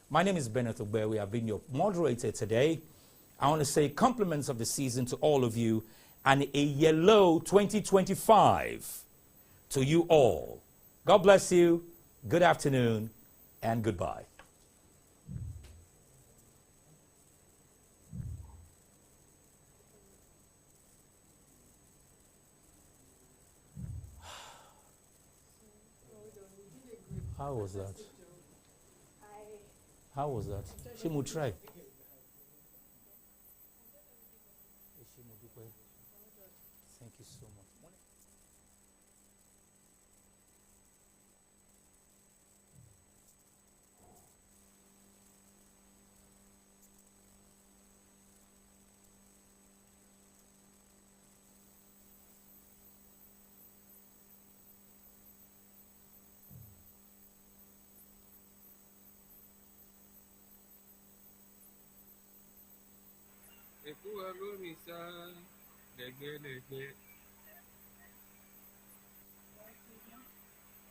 My name is Bennett Ogbe. We have been your moderator today. I want to say compliments of the season to all of you and a yellow 2025 to you all. God bless you. Good afternoon and goodbye. How was that? How was that? She will try. Thank you so much.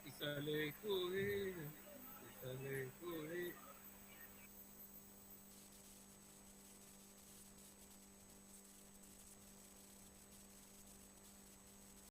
Ìsàlẹ̀ Èkó rèé, ìsàlẹ̀ Èkó rèé.